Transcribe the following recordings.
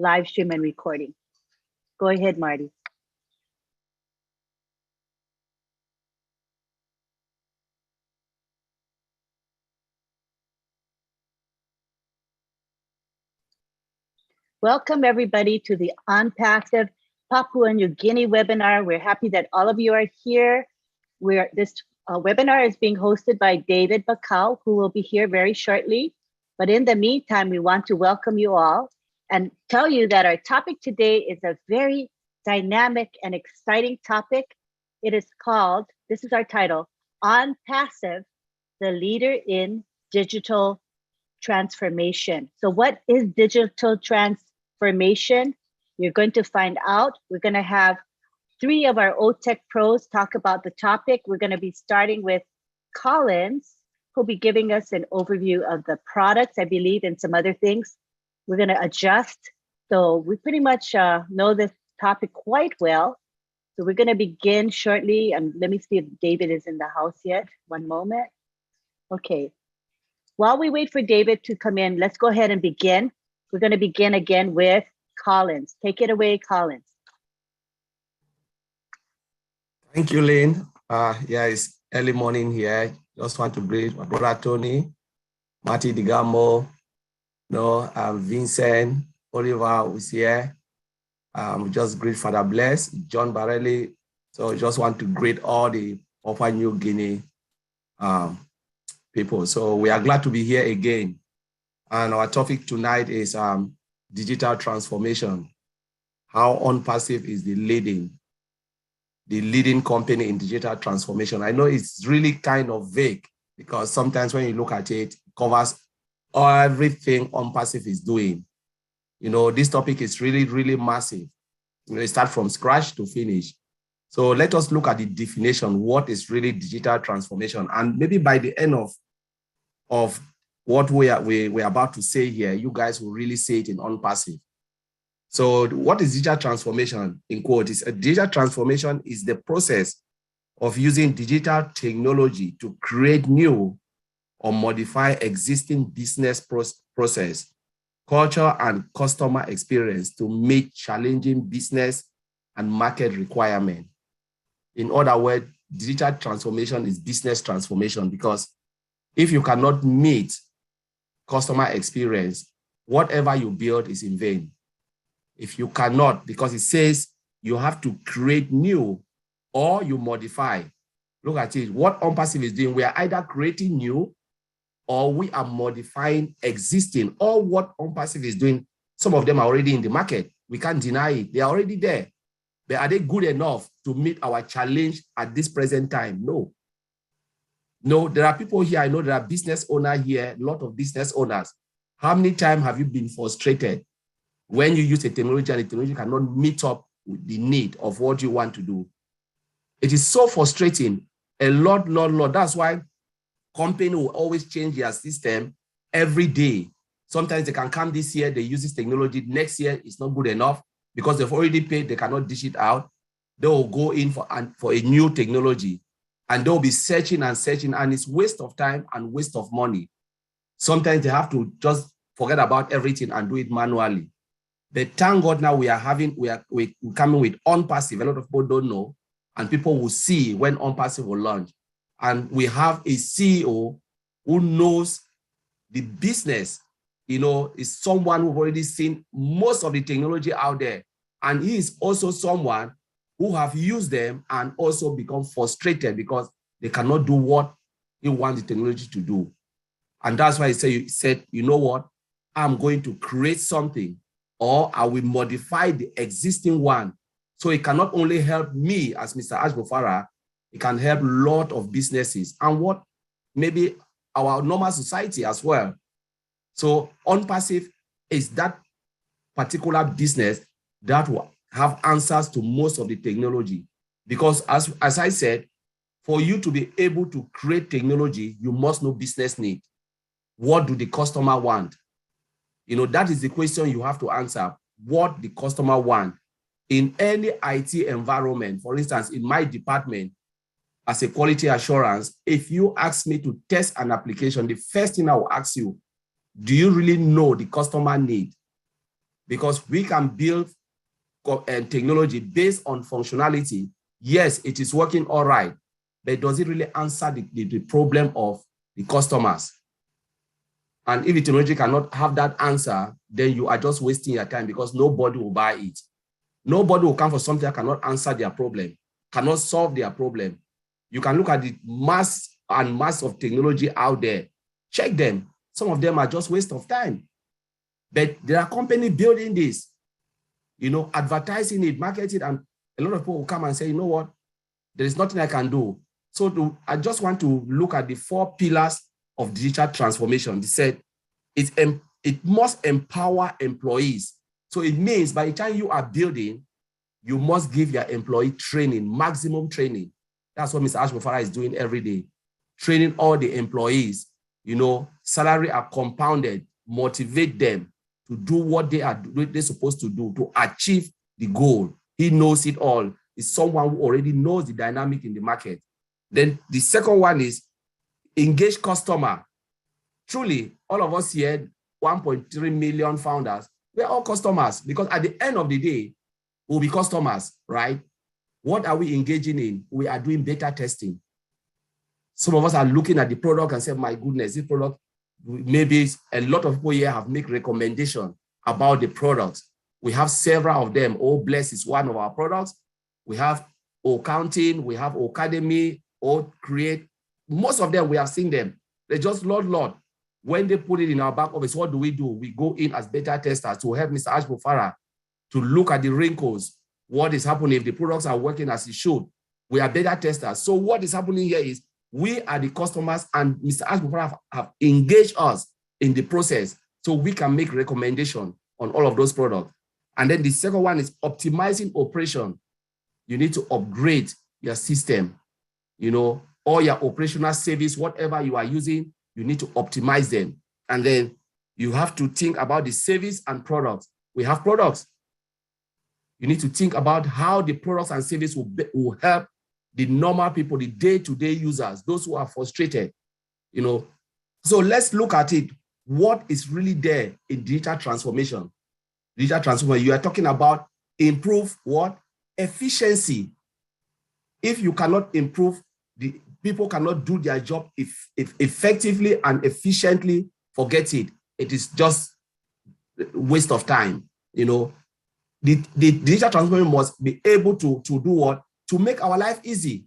live stream and recording. Go ahead, Marty. Welcome everybody to the On Passive Papua New Guinea webinar. We're happy that all of you are here. This webinar is being hosted by David Bakau, who will be here very shortly. But in the meantime, we want to welcome you all and tell you that our topic today is a very dynamic and exciting topic. It is called, this is our title, On Passive, the Leader in Digital Transformation. So what is digital transformation? You're going to find out. We're going to have 3 of our OTECH pros talk about the topic. We're going to be starting with Collins, who'll be giving us an overview of the products, I believe, and some other things. We're going to adjust. So we pretty much know this topic quite well. So we're going to begin shortly. And let me see if David is in the house yet. One moment. Okay. While we wait for David to come in, let's go ahead and begin. We're going to begin again with Collins. Take it away, Collins. Thank you, Lynn. Yeah, it's early morning here. Just want to greet my brother Tony, Marty Digamo, Vincent, Oliver was here. Just greet Father Bless, John Barelli. So just want to greet all the Papua New Guinea people. So we are glad to be here again. And our topic tonight is digital transformation. How OnPassive is the leading company in digital transformation. I know it's really kind of vague because sometimes when you look at it, it covers everything OnPassive is doing. This topic is really, really massive. We start from scratch to finish. So let us look at the definition. What is really digital transformation? And maybe by the end of what we're about to say here, you guys will really say it in OnPassive. So what is digital transformation? In quote, is a digital transformation is the process of using digital technology to create new or modify existing business process, culture, and customer experience to meet challenging business and market requirements. In other words, digital transformation is business transformation, because if you cannot meet customer experience, whatever you build is in vain. If you cannot, because it says you have to create new or you modify. Look at it. What OnPassive is doing, we are either creating new or we are modifying existing. Or what OnPassive is doing, some of them are already in the market. We can't deny it. They are already there. But are they good enough to meet our challenge at this present time? No. No, there are people here. I know there are business owners here, a lot of business owners. How many times have you been frustrated when you use a technology and the technology cannot meet up with the need of what you want to do? It is so frustrating. A lot. That's why company will always change their system every day. Sometimes they can come this year, they use this technology. Next year, it's not good enough because they've already paid, they cannot dish it out. They will go in for a new technology and they'll be searching, and it's waste of time and waste of money. Sometimes they have to just forget about everything and do it manually. But thank God now we're coming with OnPassive. A lot of people don't know, and people will see when OnPassive will launch. And we have a CEO who knows the business, is someone who's already seen most of the technology out there. And he is also someone who have used them and also become frustrated because they cannot do what he wants the technology to do. And that's why he said, you know what, I'm going to create something, or I will modify the existing one. So it can not only help me as Mr. Ashbofara, it can help a lot of businesses and what maybe our normal society as well. So OnPassive is that particular business that will have answers to most of the technology. Because as I said, for you to be able to create technology, you must know business need. What do the customer want? That is the question you have to answer. What the customer want. In any IT environment, for instance, in my department, as a quality assurance, if you ask me to test an application, the first thing I will ask you, do you really know the customer need? because we can build technology based on functionality. Yes, it is working all right, but does it really answer the problem of the customers? And if the technology cannot have that answer, then you are just wasting your time because nobody will buy it. Nobody will come for something that cannot answer their problem, cannot solve their problem. You can look at the mass and mass of technology out there. Check them. Some of them are just waste of time. But there are companies building this, advertising it, marketing it, and a lot of people will come and say, you know what, there is nothing I can do. So I just want to look at the 4 pillars of digital transformation. They said it must empower employees. So it means by the time you are building, you must give your employee training, maximum training. That's what Mr. Ashbofara is doing every day, training all the employees. Salary are compounded, motivate them to do what they're supposed to do to achieve the goal. He knows it all. It's someone who already knows the dynamic in the market. Then the second one is engage customer. Truly, all of us here, 1.3 million founders, we're all customers because at the end of the day, we'll be customers, right? What are we engaging in? We are doing beta testing. Some of us are looking at the product and say, my goodness, this product, maybe a lot of people here have made recommendations about the product. We have several of them. Bless is one of our products. We have Accounting, we have Academy, Create. Most of them, we have seen them. They just Lord. When they put it in our back office, what do? We go in as beta testers to help Mr. Ashbofara to look at the wrinkles. What is happening if the products are working as it should? We are beta testers. So what is happening here is we are the customers and Mr. Ashbofara have engaged us in the process so we can make recommendation on all of those products. And then the second one is optimizing operation. You need to upgrade your system, all your operational service, whatever you are using, you need to optimize them. And then you have to think about the service and products. We have products. You need to think about how the products and service will help the normal people, the day-to-day users, those who are frustrated, So let's look at it. What is really there in digital transformation? Digital transformation, you are talking about improve what? Efficiency. If you cannot improve, people cannot do their job if effectively and efficiently, forget it. It is just waste of time, The digital transformation must be able to do what? To make our life easy.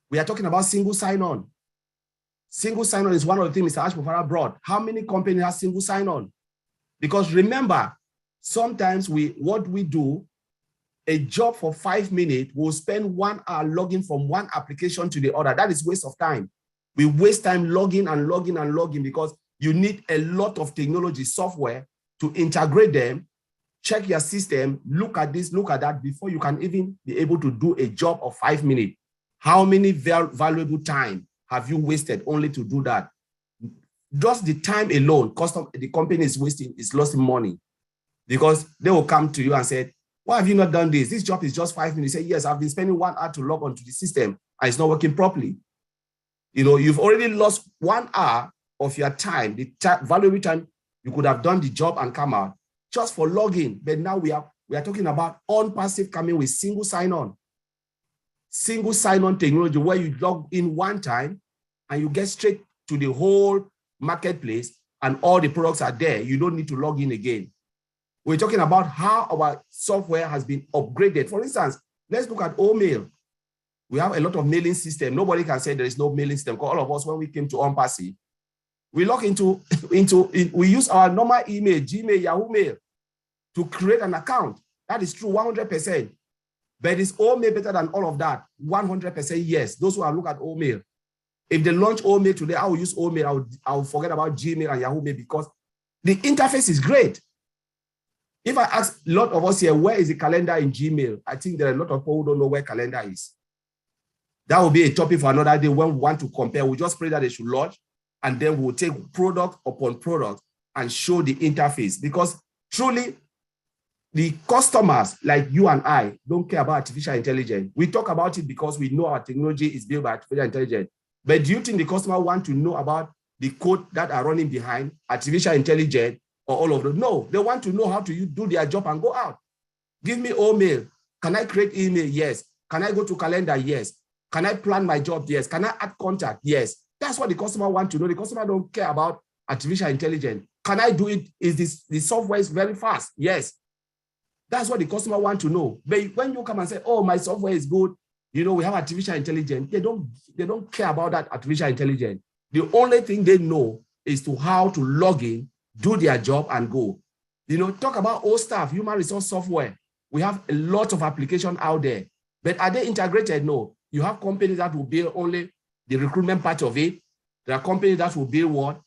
We are talking about single sign-on. Single sign-on is one of the things Mr. Ashbofara brought. How many companies have single sign-on? Because remember, sometimes what we do, a job for 5 minutes, we'll spend 1 hour logging from one application to the other. That is waste of time. We waste time logging because you need a lot of technology software to integrate them, check your system, look at this, look at that, before you can even be able to do a job of 5 minutes. How many valuable time have you wasted only to do that? Just the time alone, the company is wasting, is losing money because they will come to you and say, why have you not done this? This job is just 5 minutes. You say, yes, I've been spending 1 hour to log onto the system and it's not working properly. You've already lost 1 hour of your time, valuable time you could have done the job and come out just for login. But now we are talking about on-passive coming with single sign-on. Single sign-on technology where you log in one time and you get straight to the whole marketplace and all the products are there. You don't need to log in again. We're talking about how our software has been upgraded. For instance, let's look at Mail. We have a lot of mailing system. Nobody can say there is no mailing system. Because all of us, when we came to on-passive, we log we use our normal email, Gmail, Yahoo Mail, to create an account. That is true, 100%. But is Mail better than all of that? 100% yes. Those who have looked at Mail. If they launch Mail today, I will use Mail. I will forget about Gmail and Yahoo Mail because the interface is great. If I ask a lot of us here, where is the calendar in Gmail? I think there are a lot of people who don't know where calendar is. That will be a topic for another day when we want to compare. We just pray that they should launch, and then we'll take product upon product and show the interface. Because truly, the customers like you and I don't care about artificial intelligence. We talk about it because we know our technology is built by artificial intelligence. But do you think the customer want to know about the code that are running behind artificial intelligence or all of them. No, they want to know how to do their job and go out. Give me mail. Can I create email? Yes. Can I go to calendar? Yes. Can I plan my job? Yes. Can I add contact? Yes. That's what the customer wants to know. The customer don't care about artificial intelligence. Can I do it? Is the software is very fast? Yes. That's what the customer wants to know. But when you come and say, oh, my software is good, you know, we have artificial intelligence, they don't care about that artificial intelligence. The only thing they know is to how to log in, do their job and go. You know, talk about all staff, human resource software. We have a lot of applications out there, but are they integrated? No. You have companies that will build only the recruitment part of it. There are companies that will build what?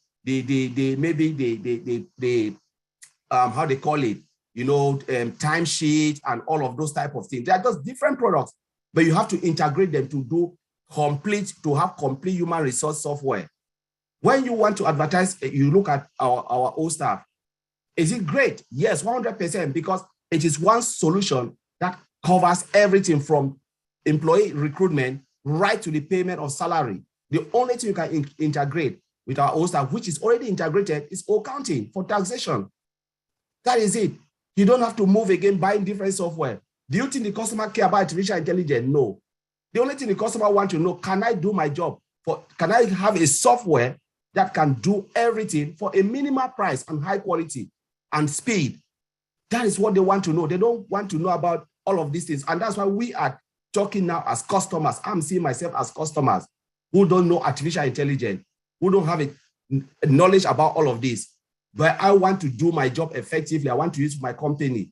How they call it, you know, timesheet and all of those type of things. They are just different products, but you have to integrate them to have complete human resource software. When you want to advertise, you look at our old staff. Is it great? Yes, 100%, because it is one solution that covers everything from employee recruitment right to the payment of salary. The only thing you can integrate with our old staff, which is already integrated, is accounting for taxation. That is it. You don't have to move again buying different software. Do you think the customer care about artificial intelligence? No. The only thing the customer wants to know, can I do my job? Can I have a software that can do everything for a minimal price and high quality and speed? That is what they want to know. They don't want to know about all of these things. And that's why we are talking now as customers. I'm seeing myself as customers who don't know artificial intelligence, who don't have a knowledge about all of this. But I want to do my job effectively. I want to use my company.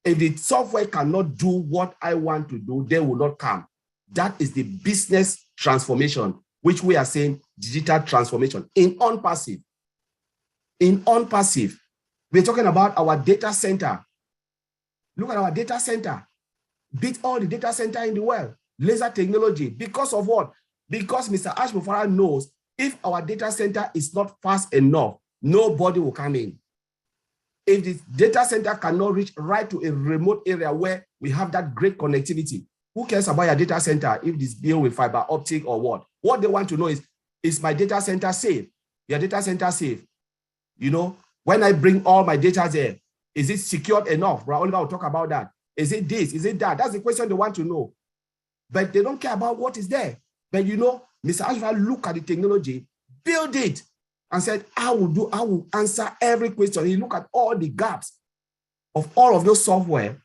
If the software cannot do what I want to do, they will not come. That is the business transformation, which we are saying digital transformation in on-passive. In on-passive, we're talking about our data center. Look at our data center. Beat all the data center in the world. Laser technology. Because of what? Because Mr. Ashmufara knows if our data center is not fast enough, nobody will come in. If the data center cannot reach right to a remote area where we have that great connectivity, who cares about your data center if it's built with fiber optic or what? What they want to know is my data center safe? Your data center safe? You know, when I bring all my data there, is it secured enough? Right? Oliver will talk about that. Is it this? Is it that? That's the question they want to know. But they don't care about what is there. But you know, Mr. Ashford looked at the technology, build it, and said, I will answer every question. He looked at all the gaps of all of those software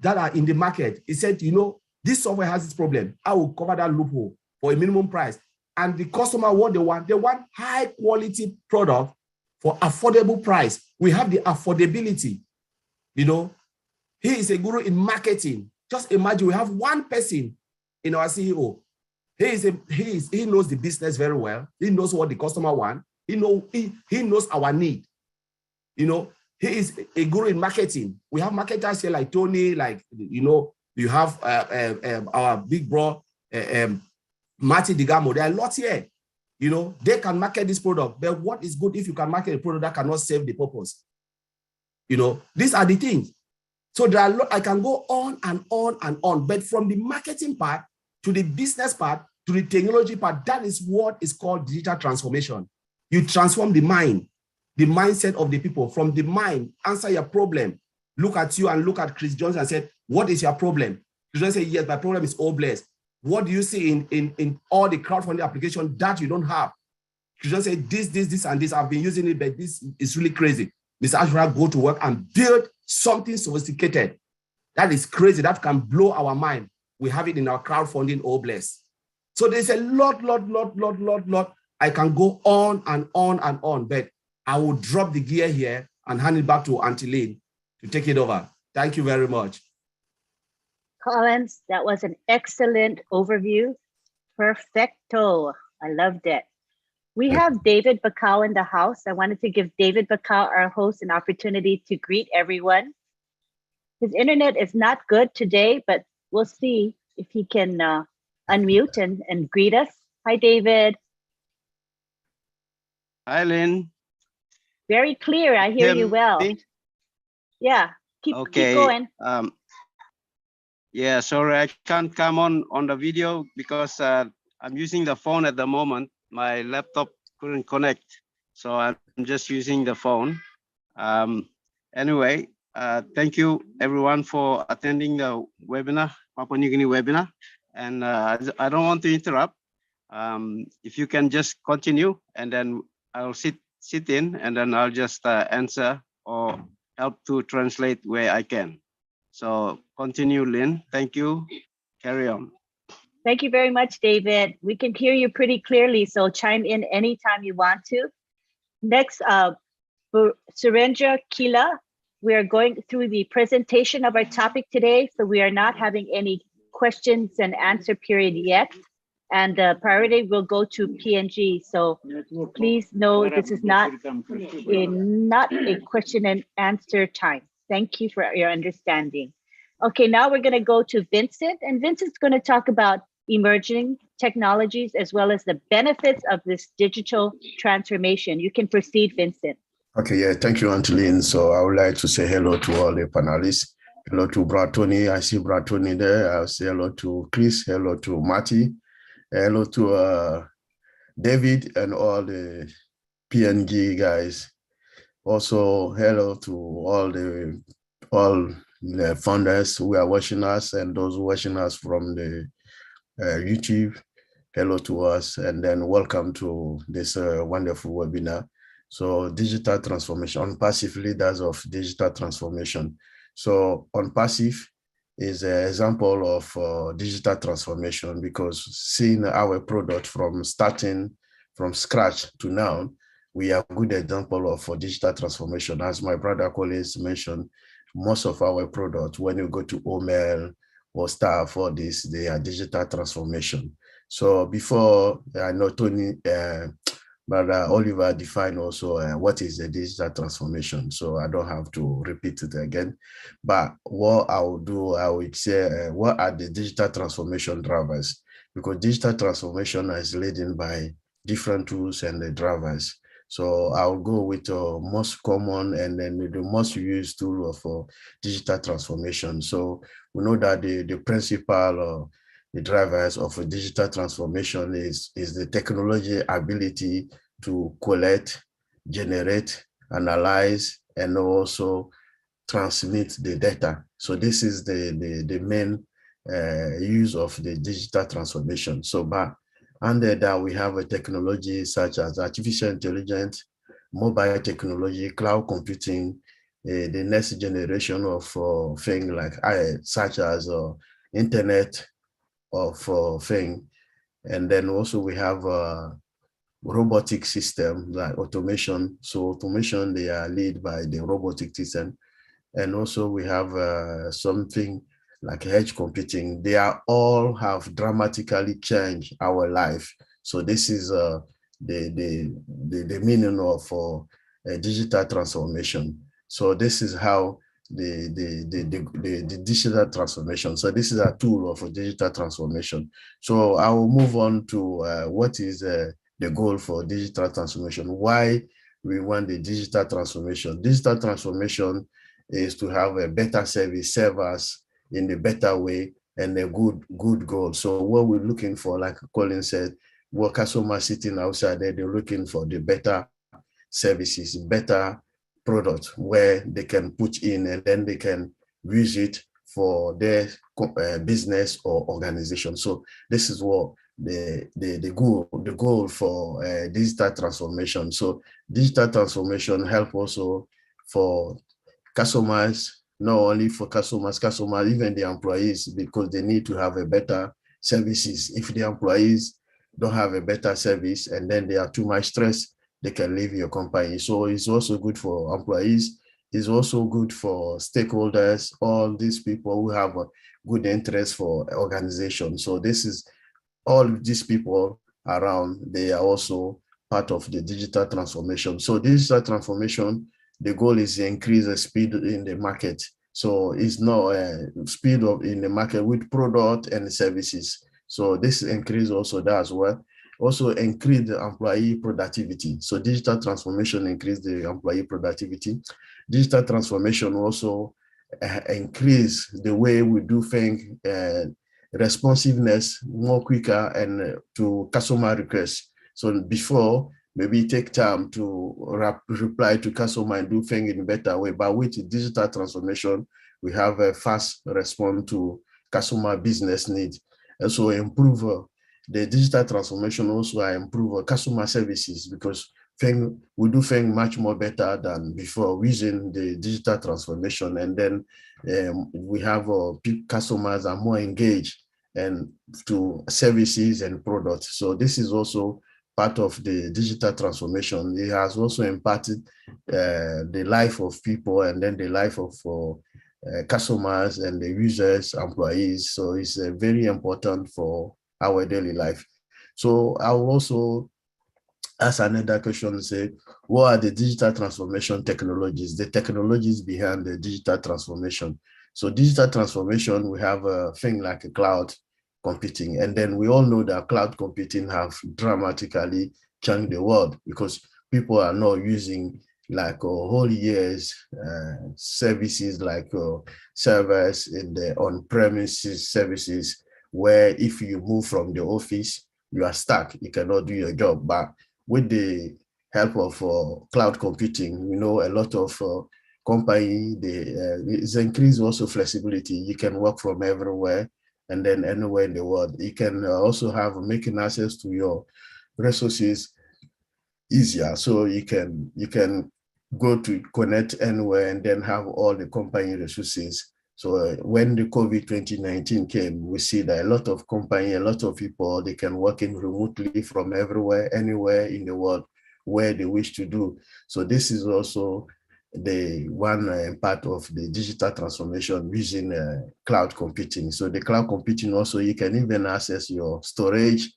that are in the market. He said, you know, this software has this problem. I will cover that loophole for a minimum price. And the customer, what they want high quality product for affordable price. We have the affordability. You know, he is a guru in marketing. Just imagine we have one person in our CEO. He knows the business very well. He knows what the customer wants. He knows our need. You know, he is a guru in marketing. We have marketers here like Tony, like, you know, you have our big bro, Marty Digamo. There are lots here. You know, they can market this product. But what is good if you can market a product that cannot serve the purpose? You know, these are the things. So there are I can go on and on and on. But from the marketing part to the business part to the technology part, that is what is called digital transformation. You transform the mind, the mindset of the people. From the mind, answer your problem. Look at you and look at Chris Johnson and say, what is your problem? Chris Johnson say, yes, my problem is all blessed. What do you see in all the crowdfunding applications that you don't have? Chris Johnson say, this, and this. I've been using it, but this is really crazy. Mr. Ashford go to work and build something sophisticated. That is crazy. That can blow our mind. We have it in our crowdfunding, all blessed. So there's a lot. I can go on and on and on, but I will drop the gear here and hand it back to Auntie Lynn to take it over. Thank you very much. Collins, that was an excellent overview. Perfecto. I loved it. We have David Bacau in the house. I wanted to give David Bacau, our host, an opportunity to greet everyone. His internet is not good today, but we'll see if he can unmute and greet us. Hi, David. Hi, Lynn. Very clear. I hear you well. Yeah, keep going. Yeah, sorry, I can't come on the video because I'm using the phone at the moment. My laptop couldn't connect, so I'm just using the phone. Anyway, thank you everyone for attending the webinar, Papua New Guinea webinar. And I don't want to interrupt. If you can just continue, and then I'll sit in, and then I'll just answer or help to translate where I can. So continue, Lynn. Thank you. Carry on. Thank you very much, David. We can hear you pretty clearly, so chime in anytime you want to. Next, Surendra Kila, we are going through the presentation of our topic today, so we are not having any questions and answer period yet. And the priority will go to PNG. So please know this is not a question and answer time. Thank you for your understanding. Okay, now we're going to go to Vincent, and Vincent's going to talk about emerging technologies as well as the benefits of this digital transformation. You can proceed, Vincent. Okay, yeah, thank you, Angeline. So I would like to say hello to all the panelists. Hello to Brad Tony. I see Brad Tony there. I'll say hello to Chris. Hello to Marty. Hello to David and all the PNG guys. Also, hello to all the founders who are watching us and those watching us from the YouTube. Hello to us, and then welcome to this wonderful webinar. So digital transformation, on passive leaders of digital transformation. So on passive is an example of digital transformation, because seeing our product from starting from scratch to now, we are a good example of digital transformation. As my brother colleagues mentioned, most of our products, when you go to OML or Staff or this, they are digital transformation. So before, I know Tony, Brother Oliver defined also what is the digital transformation. So I don't have to repeat it again. But what I will do, I will say, what are the digital transformation drivers? Because digital transformation is led by different tools and the drivers. So I'll go with the most common and then the most used tool of digital transformation. So we know that the principal the drivers of a digital transformation is the technology ability to collect, generate, analyze, and also transmit the data. So this is the main use of the digital transformation. So but under that, we have a technology such as artificial intelligence, mobile technology, cloud computing, the next generation of things like such as internet of thing. And then also we have robotic system like automation. So automation, they are led by the robotic system. And also we have something like edge computing. They are all have dramatically changed our life. So this is the meaning of digital transformation. So this is how the digital transformation. So this is a tool of a digital transformation. So I will move on to what is the goal for digital transformation. Why we want the digital transformation. Digital transformation is to have a better service, serve us in a better way and a good goal. So what we're looking for, like Colin said, what customers sitting outside there, they're looking for the better services, better product where they can put in and then they can use it for their business or organization. So this is what the goal for digital transformation. So digital transformation help also for customers, not only for customers, even the employees, because they need to have a better services. If the employees don't have a better service and then they are too much stress, they can leave your company. So it's also good for employees. It's also good for stakeholders, all these people who have a good interest for organization. So this is all these people around, they are also part of the digital transformation. So digital transformation, the goal is to increase the speed in the market. So it's not a speed of in the market with product and services. So this increase also that as well. Also increase the employee productivity. So digital transformation increase the employee productivity. Digital transformation also increase the way we do things, responsiveness more quicker and to customer requests. So before maybe take time to reply to customer and do things in a better way. But with digital transformation, we have a fast response to customer business needs. And so improve the digital transformation also improve customer services, because we do things much more better than before using the digital transformation. And then we have customers are more engaged and to services and products. So this is also part of the digital transformation. It has also impacted the life of people and then the life of customers and the users, employees. So it's very important for our daily life. So I will also ask another question, say, what are the digital transformation technologies, the technologies behind the digital transformation? So digital transformation, we have a thing like a cloud computing. And then we all know that cloud computing have dramatically changed the world, because people are now using like whole years services like servers in the on-premises services, where if you move from the office, you are stuck, you cannot do your job. But with the help of cloud computing, you know, a lot of company, it's increased also flexibility. You can work from everywhere and then anywhere in the world. You can also have making access to your resources easier. So you can go to connect anywhere and then have all the company resources. So when the COVID 2019 came, we see that a lot of company, a lot of people, they can work in remotely from everywhere, anywhere in the world where they wish to do. So this is also the one part of the digital transformation using cloud computing. So the cloud computing also, you can even access your storage,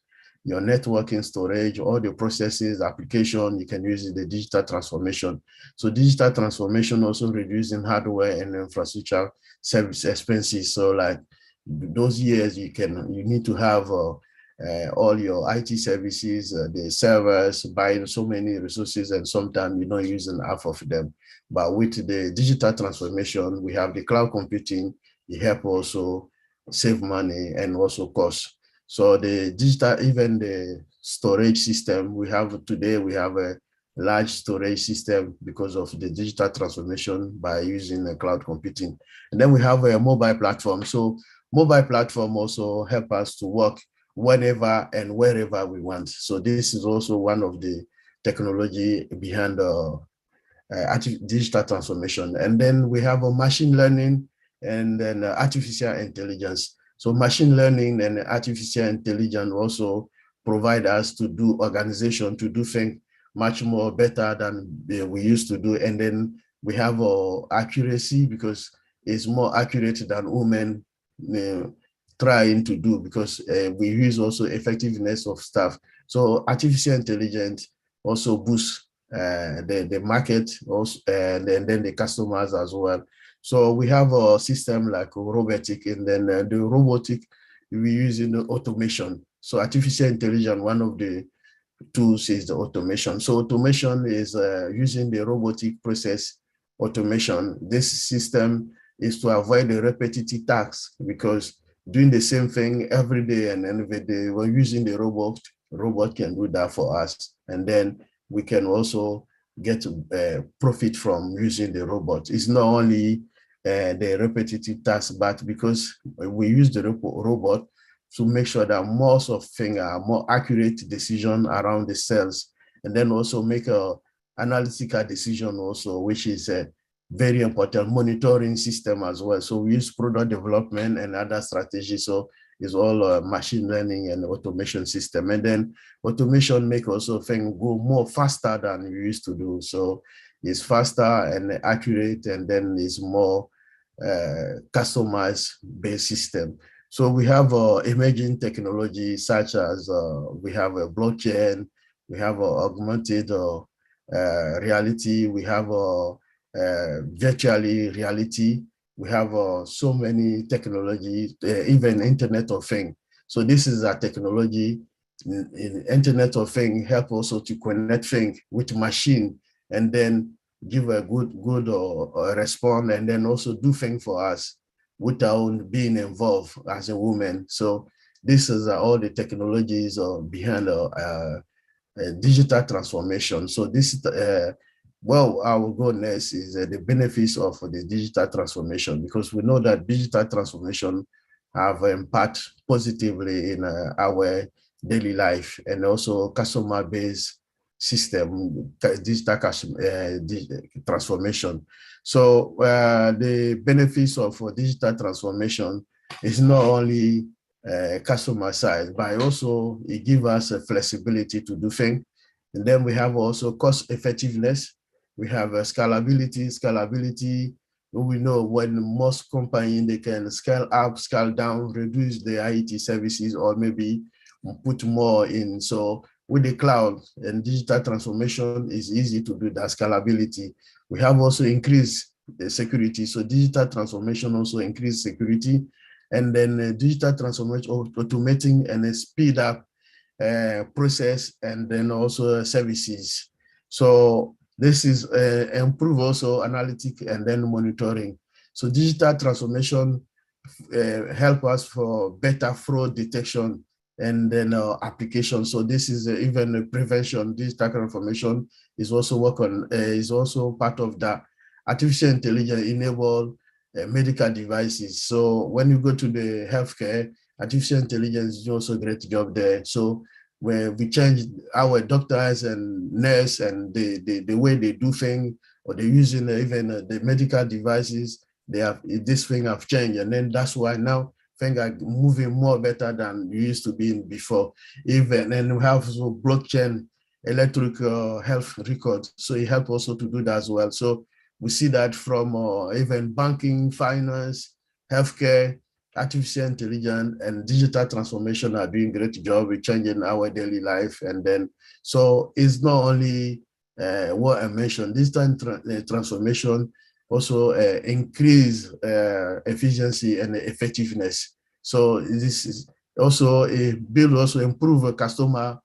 your networking storage, all the processes, application, you can use the digital transformation. So digital transformation also reducing hardware and infrastructure service expenses. So like those years, you need to have all your IT services, the servers, buying so many resources, and sometimes you're not using half of them. But with the digital transformation, we have the cloud computing, it help also save money and also cost. So the digital, even the storage system we have today, we have a large storage system because of the digital transformation by using the cloud computing. And then we have a mobile platform. So mobile platform also help us to work whenever and wherever we want. So this is also one of the technology behind digital transformation. And then we have a machine learning and then artificial intelligence. So machine learning and artificial intelligence also provide us to do organization, to do things much more better than we used to do. And then we have accuracy, because it's more accurate than women trying to do, because we use also effectiveness of staff. So artificial intelligence also boosts the market also, and then the customers as well. So we have a system like robotic, and then the robotic we use in the automation. So artificial intelligence, one of the tools is the automation. So automation is using the robotic process automation. This system is to avoid the repetitive tasks, because doing the same thing every day and every day, we're using the robot can do that for us. And then we can also get profit from using the robot. It's not only the repetitive task, but because we use the robot to make sure that most of things are more accurate decision around the cells, and then also make a analytical decision also, which is a very important monitoring system as well. So we use product development and other strategies. So it's all machine learning and automation system. And then automation make also things go more faster than we used to do. So it's faster and accurate, and then it's more customized based system. So we have emerging technology such as we have a blockchain, we have augmented reality, we have virtual reality, we have so many technologies, even Internet of Things. So this is a technology in Internet of Things help also to connect things with machine, and then give a good response, and then also do things for us without being involved as a woman. So this is all the technologies behind digital transformation. So this, well, I will go next is the benefits of the digital transformation, because we know that digital transformation have impact positively in our daily life, and also customer-based system, digital transformation. So the benefits of digital transformation is not only customer side, but also it gives us a flexibility to do things. And then we have also cost effectiveness. We have scalability. Scalability, we know when most companies, they can scale up, scale down, reduce their IT services, or maybe put more in. So with the cloud and digital transformation, is easy to do that scalability. We have also increased the security. So digital transformation also increase security. And then digital transformation, automating and speed up process, and then also services. So this is improve also analytic and then monitoring. So digital transformation help us for better fraud detection and then application. So this is even prevention. Digital transformation is also work on, is also part of that. Artificial intelligence enable medical devices. So when you go to the healthcare, artificial intelligence is also a great job there. So where we change our doctors and nurse and the way they do things, or they're using even the medical devices, they have, this thing have changed. And then that's why now things are moving more better than you used to be in before. Even, and we have also blockchain, electric health records. So it helps also to do that as well. So we see that from even banking, finance, healthcare, artificial intelligence and digital transformation are doing a great job with changing our daily life. And then, so it's not only what I mentioned, digital transformation also increase efficiency and effectiveness. So this is also a build, also improve a customer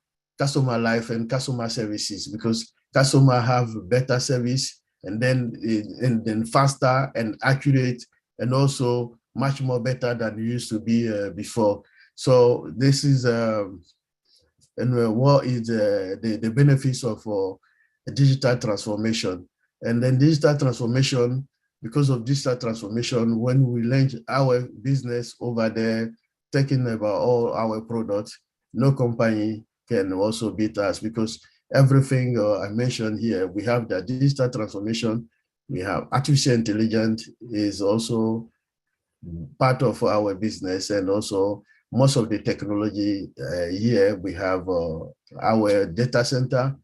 life and customer services, because customer have better service, and then faster and accurate, and also much more better than it used to be before. So this is and what is the benefits of digital transformation. And then digital transformation, because of digital transformation, when we launch our business over there, taking about all our products, no company can also beat us, because everything I mentioned here, we have the digital transformation, we have artificial intelligence is also part of our business, and also most of the technology here, we have our data center,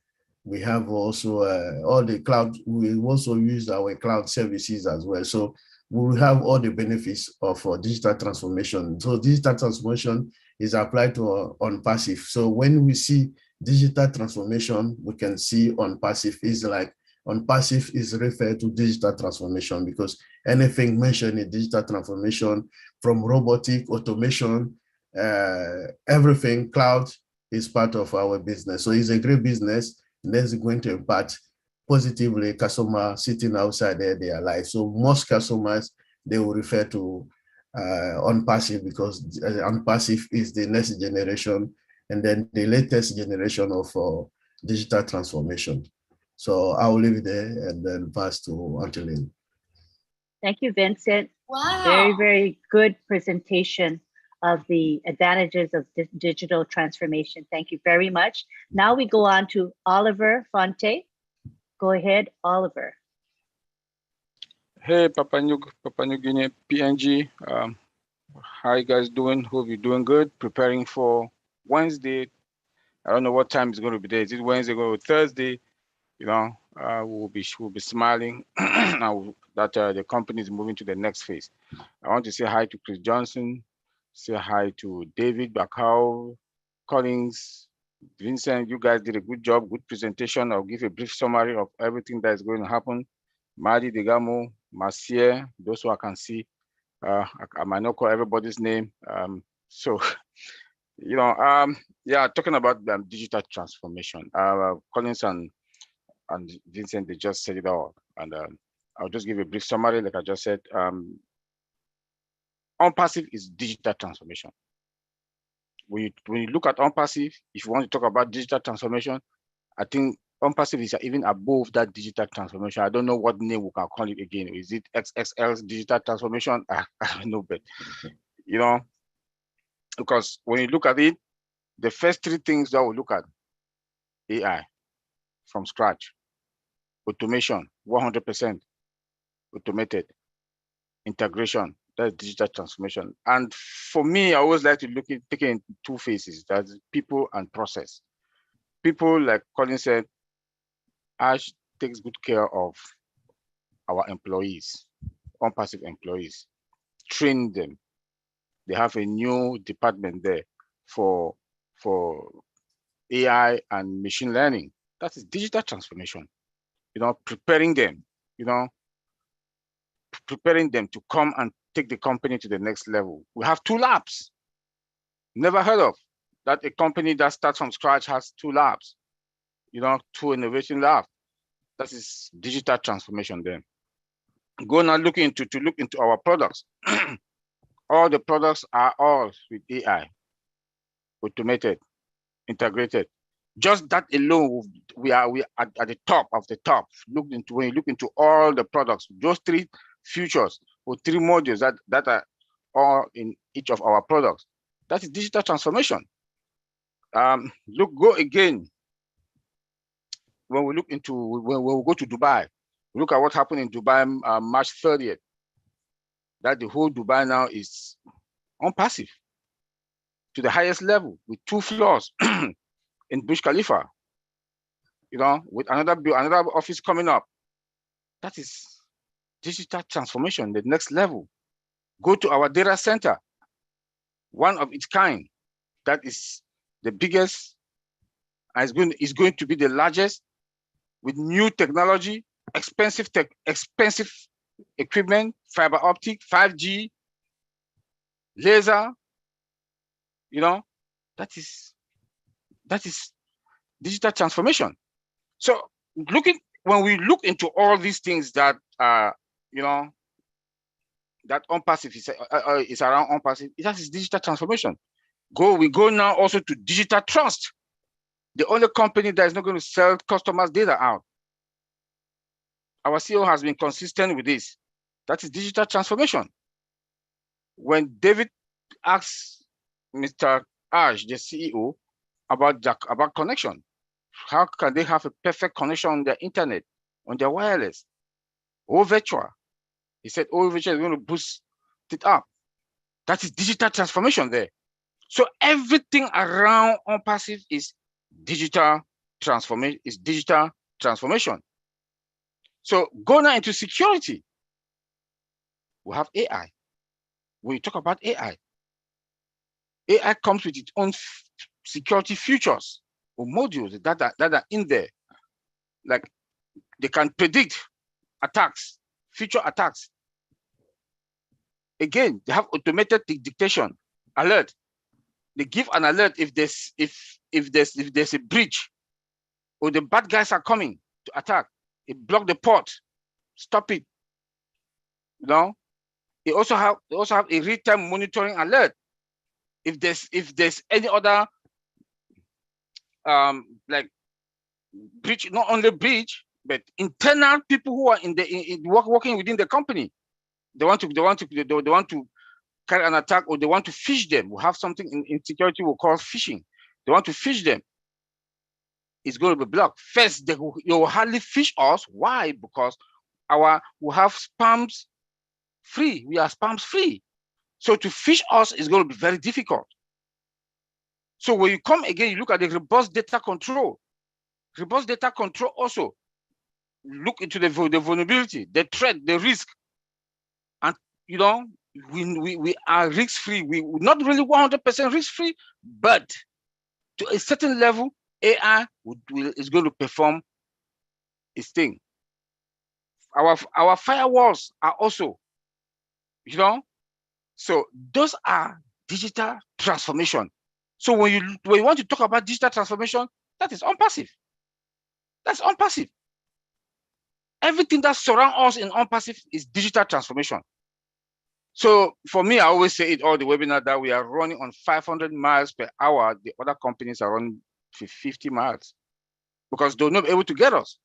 we have also all the cloud, we also use our cloud services as well. So we will have all the benefits of digital transformation. So digital transformation is applied to on passive. So when we see digital transformation, we can see on passive is like, on passive is referred to digital transformation, because anything mentioned in digital transformation, from robotic, automation, everything, cloud is part of our business. So it's a great business, and that's going to impact positively customer sitting outside their life. So most customers, they will refer to on passive, because on passive is the next generation, and then the latest generation of digital transformation. So I'll leave it there and then pass to Angeline. Thank you, Vincent. Wow. Very, very good presentation of the advantages of digital transformation. Thank you very much. Now we go on to Oliver Fonte. Go ahead, Oliver. Hey, Papua New Guinea, PNG. How you guys doing? Hope you're doing good. Preparing for Wednesday. I don't know what time it's going to be there. Is it Wednesday or Thursday? You know, we'll be smiling now that the company is moving to the next phase. I want to say hi to Chris Johnson, say hi to David Bakau, Collins, Vincent. You guys did a good job, good presentation. I'll give a brief summary of everything that is going to happen. Madi Degamo, Marcia, those who I can see. I might not call everybody's name. So, you know, yeah, talking about digital transformation. Collins and Vincent, they just said it all. And I'll just give a brief summary, like I just said. On-passive is digital transformation. When you look at on-passive, if you want to talk about digital transformation, I think OnPassive is even above that digital transformation. I don't know what name we can call it again. Is it XXL digital transformation? I don't know, but you know, because when you look at it, the first three things that we look at: AI from scratch, automation, 100% automated, integration, that's digital transformation. And for me, I always like to take it in two phases: that's people and process. People, like Colin said, Ash takes good care of our employees, OnPassive employees, train them. They have a new department there for AI and machine learning. That is digital transformation. You know, preparing them, you know, preparing them to come and take the company to the next level. We have 2 labs. Never heard of that. A company that starts from scratch has 2 labs, you know, 2 innovation labs. That is digital transformation then. Go now look into our products. All the products are all with AI, automated, integrated. Just that alone, we are at the top of the top. When you look into all the products, those 3 features or 3 modules that are all in each of our products, that is digital transformation. Go again. When we go to Dubai, look at what happened in Dubai March 30th. That the whole Dubai now is OnPassive to the highest level with 2 floors in Burj Khalifa. You know, with another office coming up. That is digital transformation, the next level. Go to our data center, one of its kind. That is the biggest, and is going to be the largest, with new technology, expensive equipment, fiber optic, 5G, laser. You know, that is digital transformation. So when we look into all these things that you know, that OnPassive is around OnPassive, that is digital transformation. We go now also to digital trust. The only company that is not going to sell customers' data out. Our CEO has been consistent with this. That is digital transformation. When David asks Mr. Ash, the CEO, about connection, how can they have a perfect connection on their internet, on their wireless, or virtual? He said, virtual is going to boost it up. That is digital transformation there. So everything around OnPassive is digital transformation. So go now into security. We have AI. When you talk about AI comes with its own security features or modules that are in there. Like they can predict attacks, future attacks. Again, they have automated dictation, alert. They give an alert if there's a breach or the bad guys are coming to attack. It block the port, stop it. You know, they also have a real-time monitoring alert. If there's any other like breach, not only breach, but internal people who are working within the company, they want to carry an attack, or they want to phish them. We have something in security we call phishing. They want to phish them. It's going to be blocked. First, you will hardly phish us. Why? Because we have spams free. We are spams free. So to phish us is going to be very difficult. So when you come again, you look at the robust data control. Robust data control also look into the vulnerability, the threat, the risk. And you know, we are risk-free. We're not really 100% risk-free, but to a certain level, AI is going to perform its thing. Our firewalls are also, you know, so those are digital transformation. So when you want to talk about digital transformation, that is OnPassive. That's OnPassive. Everything that surrounds us in OnPassive is digital transformation. So for me, I always say it all the webinar that we are running on 500 miles per hour. The other companies are running 50 miles. because they'll not be able to get us.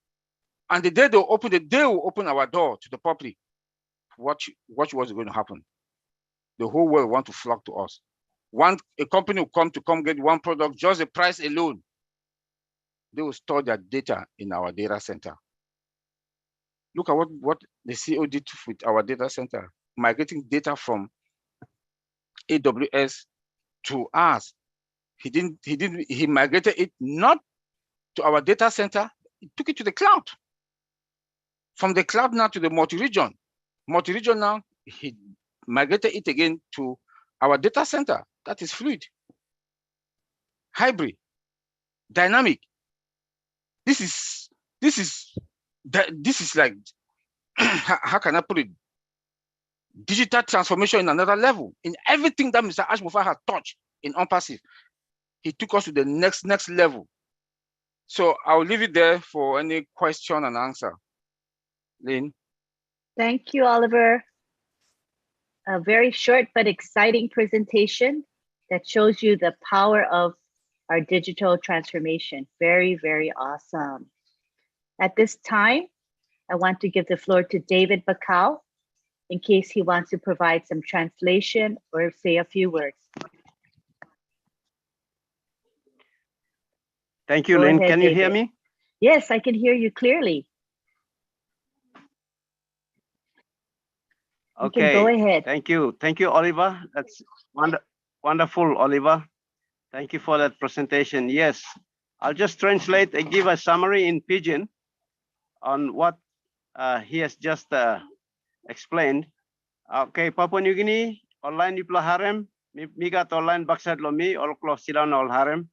And the day they will open our door to the public. What was going to happen? The whole world want to flock to us. A company will come get one product, just the price alone. They will store their data in our data center. Look at what the CEO did with our data center, migrating data from AWS to us. He migrated it not to our data center, he took it to the cloud. From the cloud now to the multi-region. Multi-region now, he migrated it again to our data center. That is fluid, hybrid, dynamic. This is like, how can I put it? Digital transformation in another level. In everything that Mr. Ashmufai has touched in OnPassive, he took us to the next level. So I'll leave it there for any question and answer. Lynn. Thank you, Oliver. A very short but exciting presentation that shows you the power of our digital transformation. Very, very awesome. At this time, I want to give the floor to David Bacall in case he wants to provide some translation or say a few words. Thank you, Go Lynn. ahead, Can you hear David. me? Yes, I can hear you clearly. You can go ahead. Thank you. Thank you, Oliver. That's wonderful, Oliver. Thank you for that presentation. Yes, I'll just translate and give a summary in Pidgin on what he has just explained. Okay, Papua New Guinea, online Nipla Harem, Migat online Baksad Lomi, all close Silan all Harem.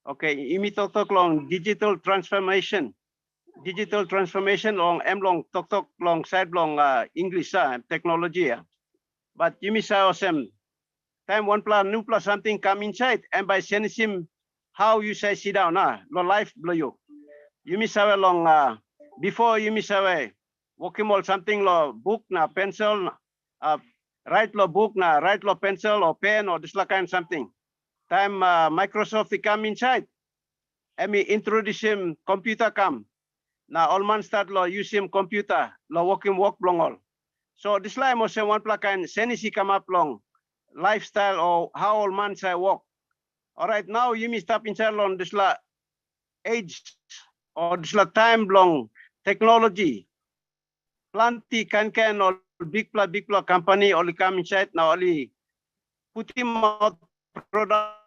Okay, imi tok long digital transformation. Digital transformation long long tok long side long English technology. But you miss awesome. Time one plan new plus something come inside and by sending him how you say sit down lo life blow you. You miss away long before you miss away walking all something lo book na pencil write lo book na write lo pencil or pen or this kind of something. Time Microsoft come inside and me introduce him computer come. Now all man start lo use him computer lo walk long all. So this line was one plug and senisi come up long lifestyle or how all man say walk. All right, now you may stop inside on this la age or this la time long technology. Plenty can or big plug company only come inside now only put him out product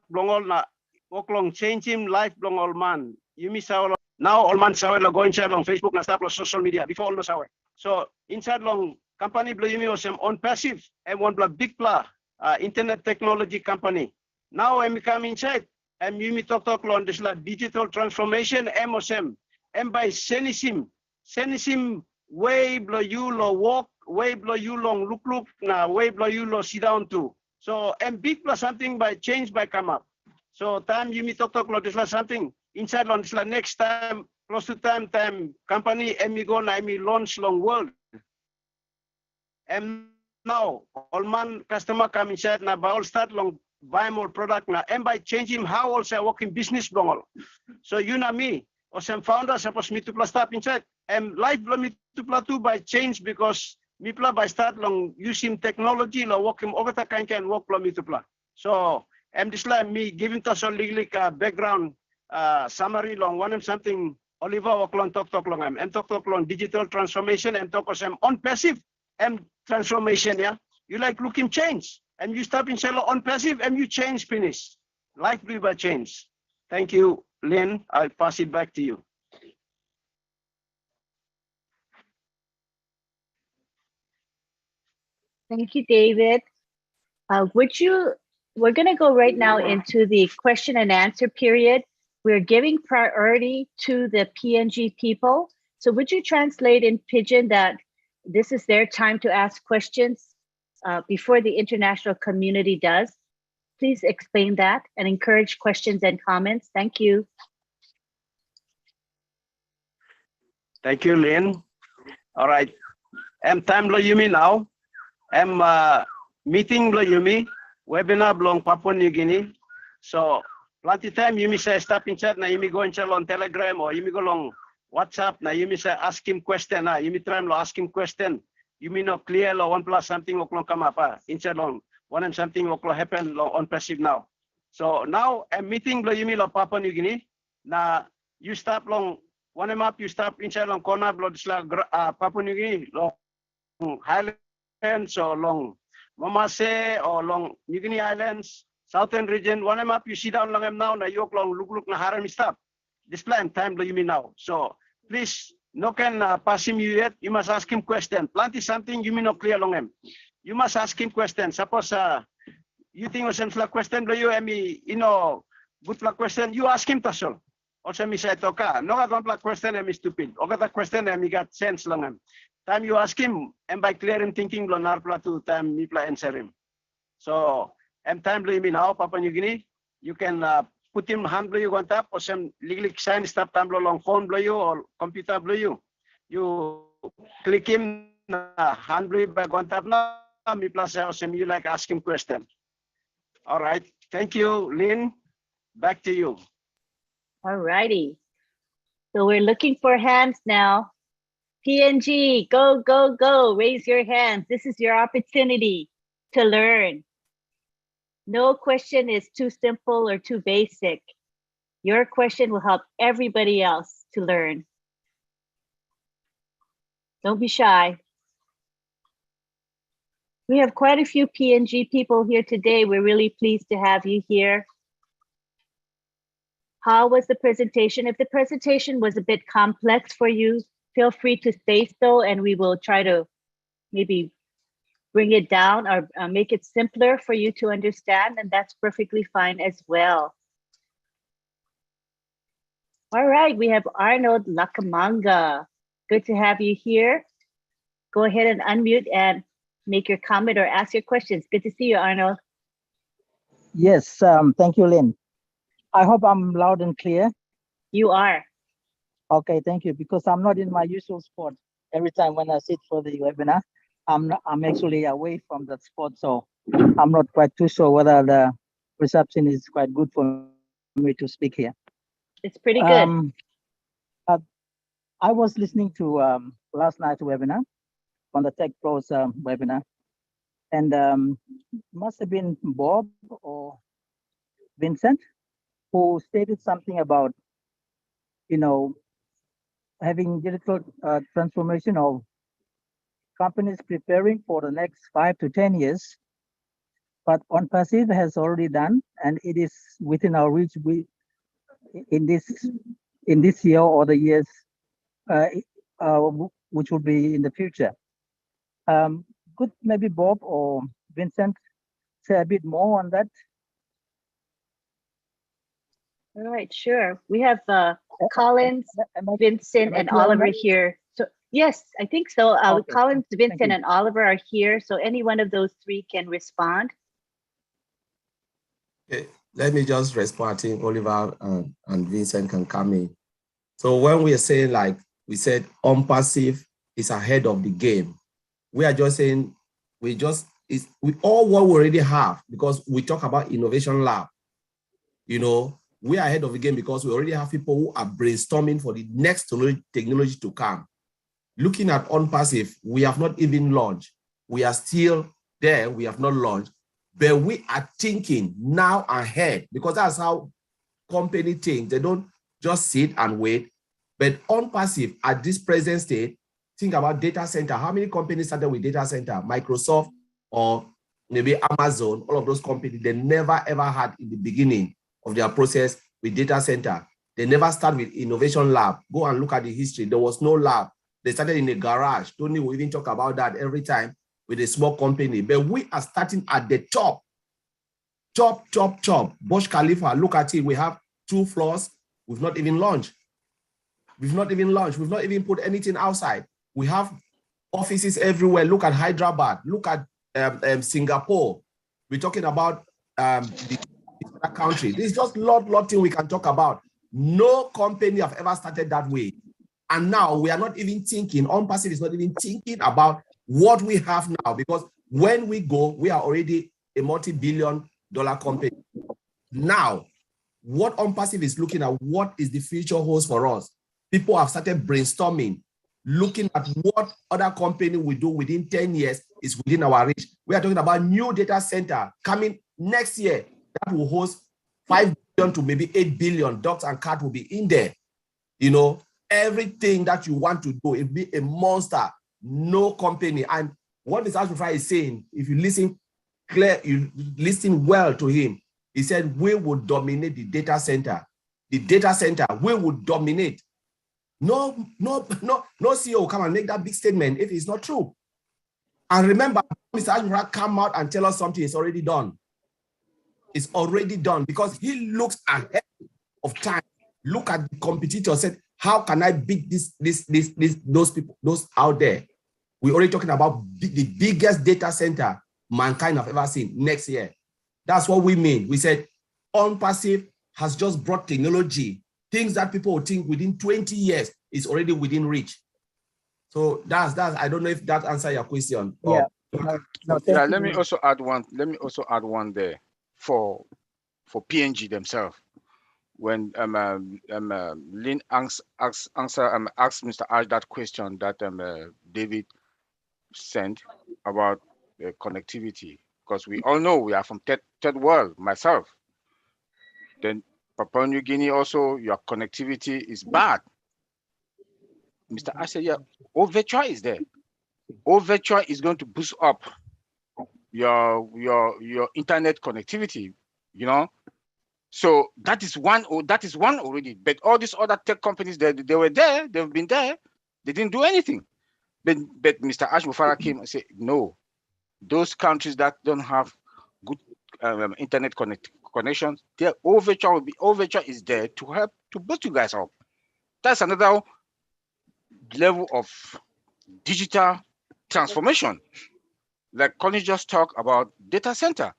long all na walk long change him life long all man. You miss out now all man saw go inside on Facebook na start social media before all no saw. So inside long company blow you was on passive and one big internet technology company. Now I'm come inside and you talk on this digital transformation MOSM and by senisim way blow you lo walk, way blow you long look na way blow you lo sit down too. So and big plus something by change by come up. So time you talk on this something inside on this next time close to time company and me go na me launch long world. And now all man customer come inside na by all start long buy more product na and by changing how also working business long all. So you know me or some founder supposed me to plus start inside and life me to plus too by change because me plus by start long using technology lo working over the can work me to plus. So and this like me giving us a little background summary long one of something Oliver walk long talk long and talk long digital transformation and talk some on passive and transformation, yeah. You like looking change and you stop in shallow on passive and you change finish. Life will by change. Thank you, Lynn. I'll pass it back to you. Thank you, David. We're going to go right now into the question and answer period. We're giving priority to the PNG people. So would you translate in Pidgin that this is their time to ask questions before the international community does? Please explain that and encourage questions and comments. Thank you. Thank you, Lynn. All right. Time lo yumi now. Meeting lo yumi. Webinar belong Papua New Guinea. So Plenty time you may say stop in chat, na you may go in chat on Telegram or you may go long WhatsApp, na you may say ask him question, na you may try to ask him question. You may not clear lo 1 plus something o'clock come up, in chat long 1 and something o'clock happen lo on passive now. So now a meeting lo you may lo Papua New Guinea, na you stop long 1 map, you stop in chat long corner lo Papua New Guinea long Highlands or long Mamase or long New Guinea Islands. Southern region, one up, you sit down long now, na yok long look na haram stop. This plan time do you mean now? So please, no can pass him you yet. You must ask him question. Plenty something you mean not clear long him. You must ask him question. Suppose you think was a question do you you know good question. You ask him to solve. Also me say toka. No got question I'm stupid. O got question I'm got sense long him. Time you ask him and by clear him thinking lo narpla to time me play answer him. So time lo you now, Papua New Guinea, you can put him hand blow you on top or some legally sign stop time long phone blow you or computer blow you. You click him hand blow back on top now, me plus some you like ask him question. All right. Thank you, Lynn. Back to you. All righty. So we're looking for hands now. PNG, go, go, go. Raise your hands. This is your opportunity to learn. No question is too simple or too basic. Your question will help everybody else to learn. Don't be shy. We have quite a few PNG people here today. We're really pleased to have you here. How was the presentation? If the presentation was a bit complex for you, feel free to say so, and we will try to maybe bring it down or make it simpler for you to understand, and that's perfectly fine as well. All right, we have Arnold Lakamanga. Good to have you here. Go ahead and unmute and make your comment or ask your questions. Good to see you, Arnold. Yes, thank you, Lynn. I hope I'm loud and clear. You are. Okay, thank you, because I'm not in my usual spot. Every time when I sit for the webinar, I'm actually away from that spot, so I'm not quite too sure whether the reception is quite good for me to speak here. It's pretty good. I was listening to last night's webinar on the Tech Pros webinar, and must have been Bob or Vincent who stated something about, you know, having digital transformation of companies preparing for the next 5 to 10 years, but On Passive has already done, and it is within our reach. We in this year or the years which will be in the future. Could maybe Bob or Vincent say a bit more on that? All right, sure. We have Collins, Vincent, and Oliver here. So yes, I think so. Okay. Collins, Thank Vincent, you. and Oliver are here. So any one of those three can respond. Okay, let me just respond. I think Oliver and Vincent can come in. So when we are saying, like we said, On Passive is ahead of the game, we are just saying we all what we already have, because we talk about innovation lab. You know, we are ahead of the game because we already have people who are brainstorming for the next technology to come. Looking at On Passive, we have not even launched. We are still there. We have not launched, but we are thinking now ahead, because that's how company think. They don't just sit and wait. But On Passive at this present state, think about data center. How many companies started with data center? Microsoft or maybe Amazon, all of those companies, they never ever had in the beginning of their process with data center. They never start with innovation lab. Go and look at the history. There was no lab. They started in a garage. Tony will even talk about that every time with a small company. But we are starting at the top. Top. Burj Khalifa, look at it. We have 2 floors. We've not even launched. We've not even put anything outside. We have offices everywhere. Look at Hyderabad. Look at Singapore. We're talking about the country. There's just lot thing we can talk about. No company have ever started that way. And now we are not even thinking, On Passive is not even thinking about what we have now, because when we go, we are already a multi-billion-dollar company. Now, what OnPassive is looking at, what is the future holds for us. People have started brainstorming, looking at what other company will do within 10 years is within our reach. We are talking about new data center coming next year that will host 5 billion to maybe 8 billion. Dogs and cats will be in there. You know, everything that you want to do, it will be a monster, no company. And what Mr. Ashmufai is saying, if you listen you listen well to him, he said, we will dominate the data center. The data center, we will dominate. No CEO will come and make that big statement if it's not true. And remember, Mr. Ashmufai come out and tell us something is already done. It's already done because he looks ahead of time. Look at the competitor, said, how can I beat those people, those out there? We're already talking about the biggest data center mankind have ever seen next year. That's what we mean. We said OnPassive has just brought technology, things that people would think within 20 years is already within reach. So that's I don't know if that answers your question. Yeah. Yeah, let me also add one there for PNG themselves. When Lynn asked Mr. Ash that question that David sent about connectivity, because we all know we are from third world, myself. Then Papua New Guinea also, your connectivity is bad. Mr. Ash said, yeah, OTECH is there. OTECH is going to boost up your internet connectivity, you know. So that is one already. But all these other tech companies, they were there, they've been there, they didn't do anything. But Mr. Ashmufara came and said, no, those countries that don't have good internet connections, their OTECH is there to help to boost you guys up. That's another level of digital transformation. Like Colin just talked about data center.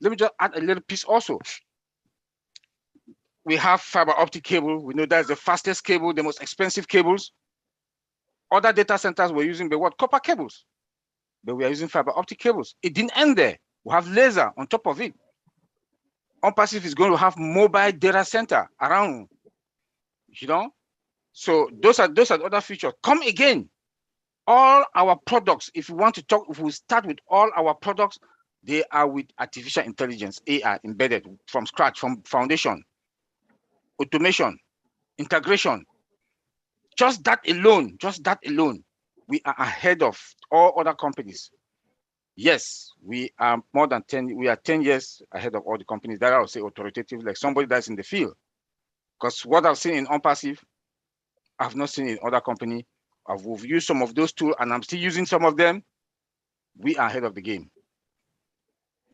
Let me just add a little piece also. We have fiber optic cable. We know that's the fastest cable, the most expensive cables. Other data centers were using the word copper cables, but we are using fiber optic cables. It didn't end there. We have laser on top of it. OnPassive is going to have mobile data center around, you know. So those are other features. Come again. All our products, if we want to talk, if we start with all our products, they are with artificial intelligence, AI embedded from scratch, from foundation, automation, integration. Just that alone, we are ahead of all other companies. Yes, we are more than 10, we are 10 years ahead of all the companies that I would say authoritative, like somebody that's in the field. Because what I've seen in OnPassive, I've not seen in other company. I've used some of those tools and I'm still using some of them. We are ahead of the game.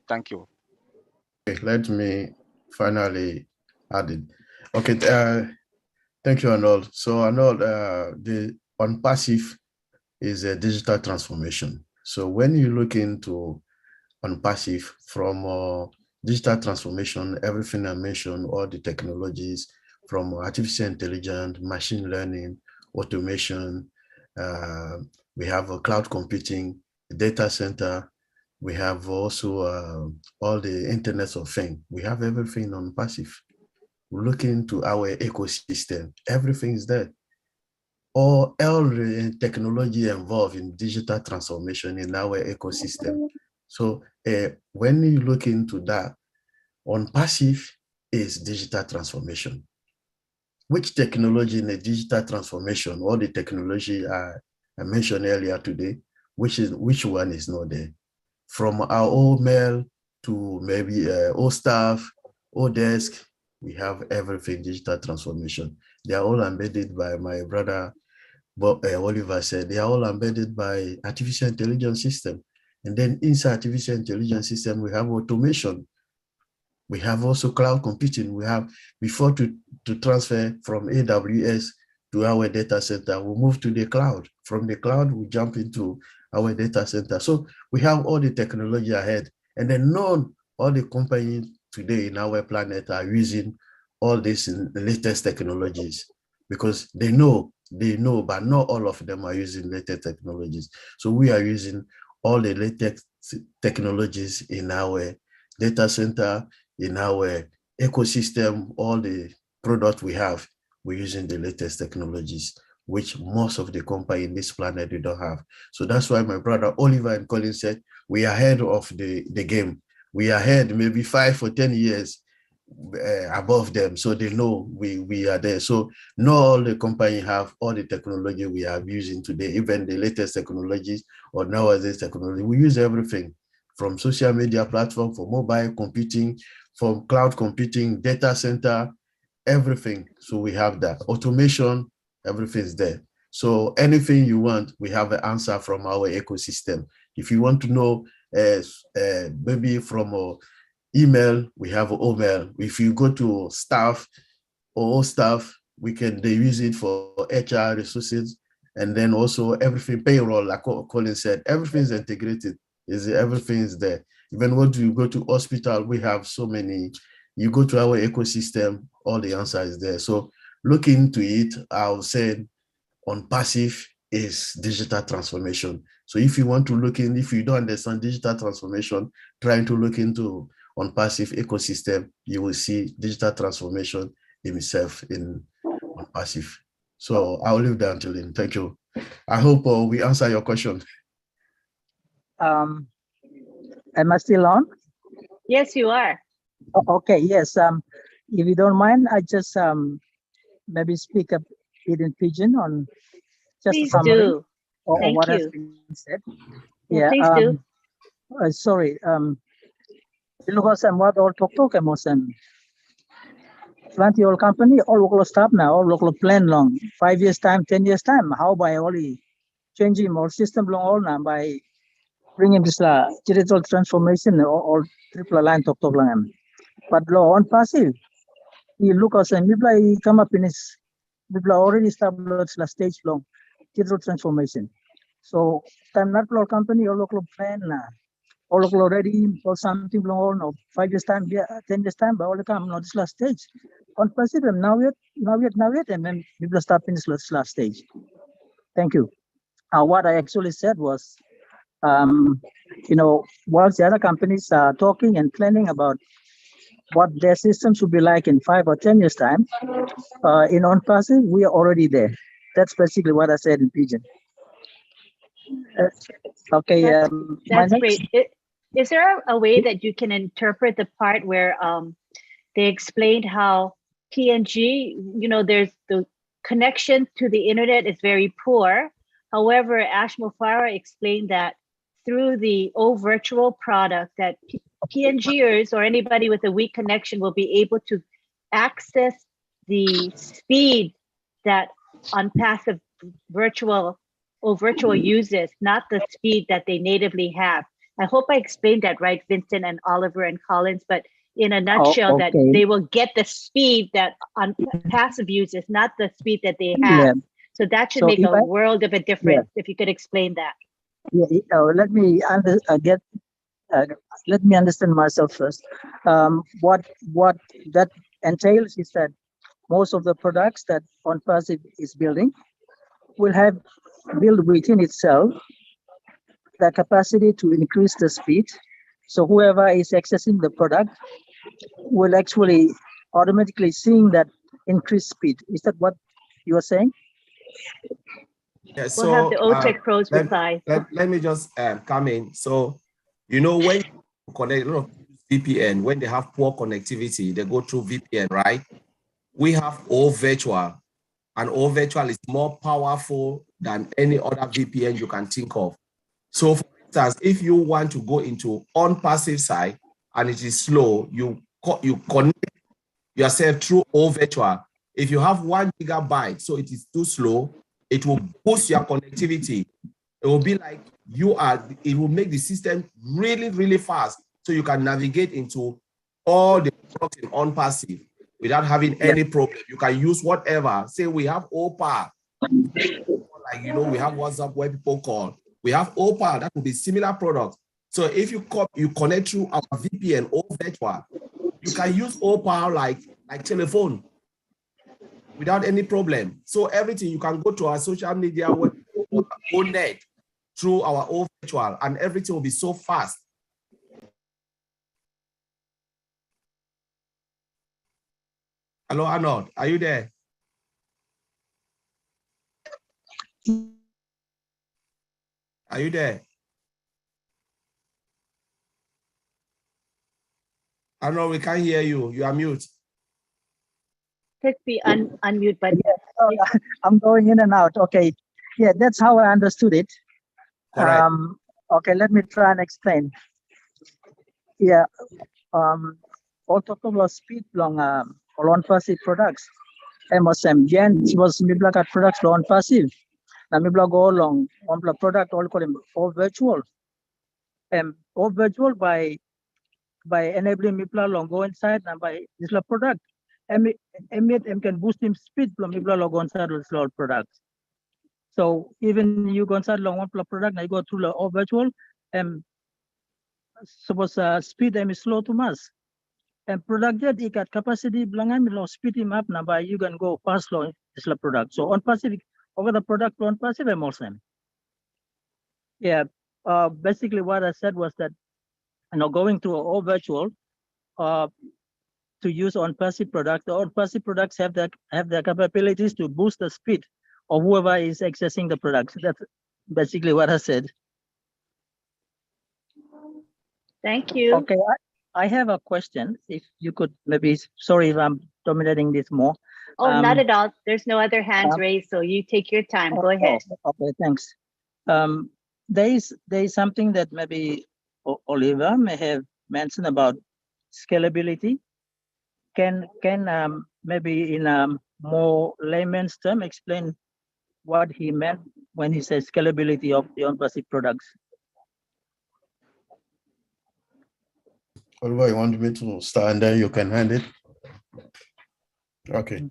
Thank you. Okay, let me finally add it. Okay, thank you, Arnold. So Arnold, the OnPassive is a digital transformation. So when you look into OnPassive from digital transformation, everything I mentioned, all the technologies from artificial intelligence, machine learning, automation, we have cloud computing, data center, we have also all the Internet of Things. We have everything on OnPassive. Look into our ecosystem, everything is there. All the technology involved in digital transformation in our ecosystem. So when you look into that, OnPassive is digital transformation. Which technology in the digital transformation, all the technology I mentioned earlier today, which one is not there? From our old mail to maybe old staff, old desk, we have everything digital transformation. They are all embedded by my brother, Oliver said, they are all embedded by artificial intelligence system. And then inside artificial intelligence system, we have automation. We have also cloud computing. We have, before to transfer from AWS to our data center, we move to the cloud. From the cloud, we jump into our data center. So we have all the technology ahead. And then all the companies today in our planet are using all these latest technologies because they know, but not all of them are using latest technologies. So we are using all the latest technologies in our data center, in our ecosystem, all the product we have, we're using the latest technologies, which most of the company in this planet, they don't have. So that's why my brother Oliver and Colin said, we are ahead of the game. We are ahead maybe 5 or 10 years above them. So they know we are there. So not all the company have all the technology we are using today, even the latest technologies or nowadays technology. We use everything from social media platform, for mobile computing, from cloud computing, data center, everything. So we have that automation, everything's there. So anything you want, we have an answer from our ecosystem. If you want to know, maybe from a email, we have email. If you go to staff or staff, they use it for HR resources, and then also everything payroll, like Colin said, everything's integrated. Everything is there. Even when you go to hospital, we have so many. You go to our ecosystem, all the answer is there. So look into it. I'll say on passive is digital transformation. So if you want to look in, if you don't understand digital transformation, trying to look into on passive ecosystem, you will see digital transformation himself on passive. So I'll leave that until then. Thank you. I hope we answer your question. Am I still on? Yes, you are. Okay, yes. If you don't mind, I just maybe speak a bit in Pidgin on just Please a summary do. of Thank what has you. been said. Yeah, please do. Sorry. Because I'm what all talk emotion. Plenty old company, all local staff now, all local plan long, 5 years time, 10 years time. How by only changing more system long all now by bringing this digital transformation or triple line talk lang. But law on passive, you look as and people come up in his people already established last stage long digital transformation. So time not law company or local plan or local already or something long or 5 years time, 10 years time, but all the come not this last stage. On passive now yet, and then people start in this last stage. Thank you. What I actually said was whilst the other companies are talking and planning about what their system should be like in 5 or 10 years time, in on-passive, we are already there. That's basically what I said in Pidgin. Okay. That's great. Is there a way that you can interpret the part where they explained how PNG, there's the connection to the internet is very poor. However, Ash Mufara explained that through the virtual product that PNGers or anybody with a weak connection will be able to access the speed that on passive virtual uses, not the speed that they natively have. I hope I explained that right, Vincent and Oliver and Collins, but in a nutshell, that they will get the speed that on passive uses, not the speed that they have. Yeah. So that should make a world of a difference if you could explain that. Yeah, let me let me understand myself first. What that entails is that most of the products that on passive is building will have built within itself the capacity to increase the speed. So whoever is accessing the product will actually automatically seeing that increased speed. Is that what you are saying? Yeah, we'll have the OTECH pros reply. Let me just come in. So, when you connect, VPN, when they have poor connectivity, they go through VPN, right? We have all virtual, and all virtual is more powerful than any other VPN you can think of. So, for instance, if you want to go into on-passive side and it is slow, you connect yourself through all virtual. If you have 1 gigabyte, so it is too slow, it will boost your connectivity. It will be like it will make the system really, really fast so you can navigate into all the products in on-passive without having any problem. You can use whatever. Say we have OPA, like, we have WhatsApp where people call. We have OPA, that will be similar products. So if you connect through our VPN or virtual, you can use OPA like telephone without any problem. So everything, you can go to our social media or net through our own virtual, and everything will be so fast. Hello, Arnold, are you there? Are you there? Arnold, we can't hear you. You are mute. Click the unmute button. I'm going in and out. Okay. Yeah, that's how I understood it. Correct. Okay, let me try and explain. Yeah. Protocol speed long lawn passive products. MSM Jen was Miblakat products lawn passive. Now Mibla go along on the product all call him all virtual. All virtual by enabling Mibla long go inside and by this product. M can boost him speed from Mibla long go inside this products. So even you go inside long one product, now you go through the all virtual, suppose speed them is slow to mass. And product that you got capacity belonging below speed him up now by you can go fast long is the product. So on passive over the product on passive I'm also. Yeah. Basically what I said was that going to all virtual to use on passive product, the on passive products have the capabilities to boost the speed of whoever is accessing the product. So that's basically what I said. Thank you. Okay, I have a question. If you could maybe, sorry if I'm dominating this more. Oh, not at all. There's no other hands raised, so you take your time. Go ahead. Okay, thanks. There is something that maybe Oliver may have mentioned about scalability. Can maybe in a more layman's term explain what he meant when he says scalability of the on-passive products? Oliver, you want me to start and then you can hand it? Okay.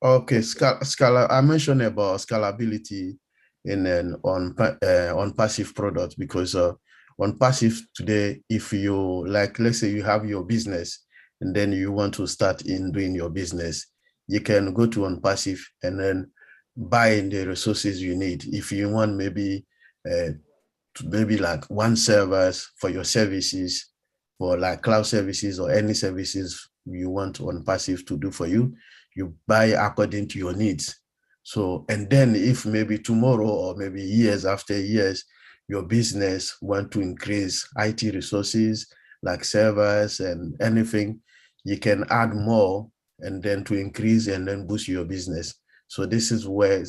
I mentioned about scalability in an on passive product because on passive today, if you like, let's say you have your business and then you want to start in doing your business, you can go to on passive and then buy the resources you need. If you want maybe like one servers for your services, for like cloud services or any services you want on passive to do for you, you buy according to your needs. So, and then if maybe tomorrow or maybe years after years, your business want to increase IT resources like servers and anything, you can add more and then to increase and then boost your business. So this is where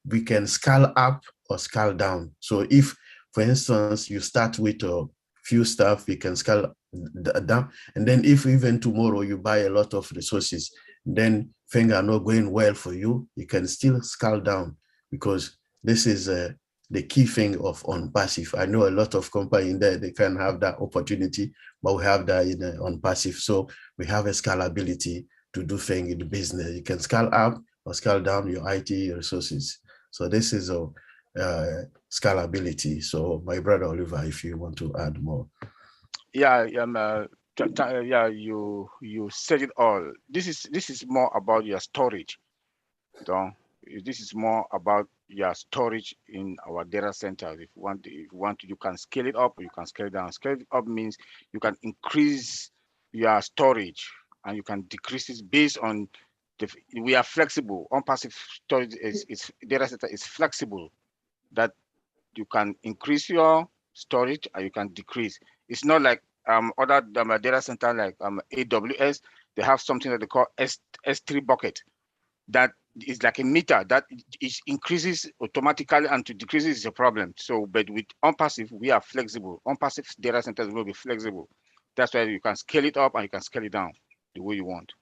we can scale up or scale down. So if, for instance, you start with a few stuff, you can scale down. And then if even tomorrow you buy a lot of resources, then things are not going well for you, you can still scale down because this is the key thing of on passive. I know a lot of companies in there, they can have that opportunity, but we have that in on passive. So we have a scalability to do things in the business. You can scale up or scale down your IT resources. So this is a scalability. So my brother Oliver, if you want to add more. Yeah, you said it all. This is more about your storage. This is more about your storage in our data centers. If you want to, you can scale it up or you can scale it down. Scale it up means you can increase your storage and you can decrease it based on we are flexible. On passive storage is data center is flexible, that you can increase your storage and you can decrease. It's not like other data center like AWS. They have something that they call S3 bucket. That is like a meter that is increases automatically and to decreases is a problem. So, but with on-passive, we are flexible. On-passive data centers will be flexible. That's why you can scale it up and you can scale it down the way you want.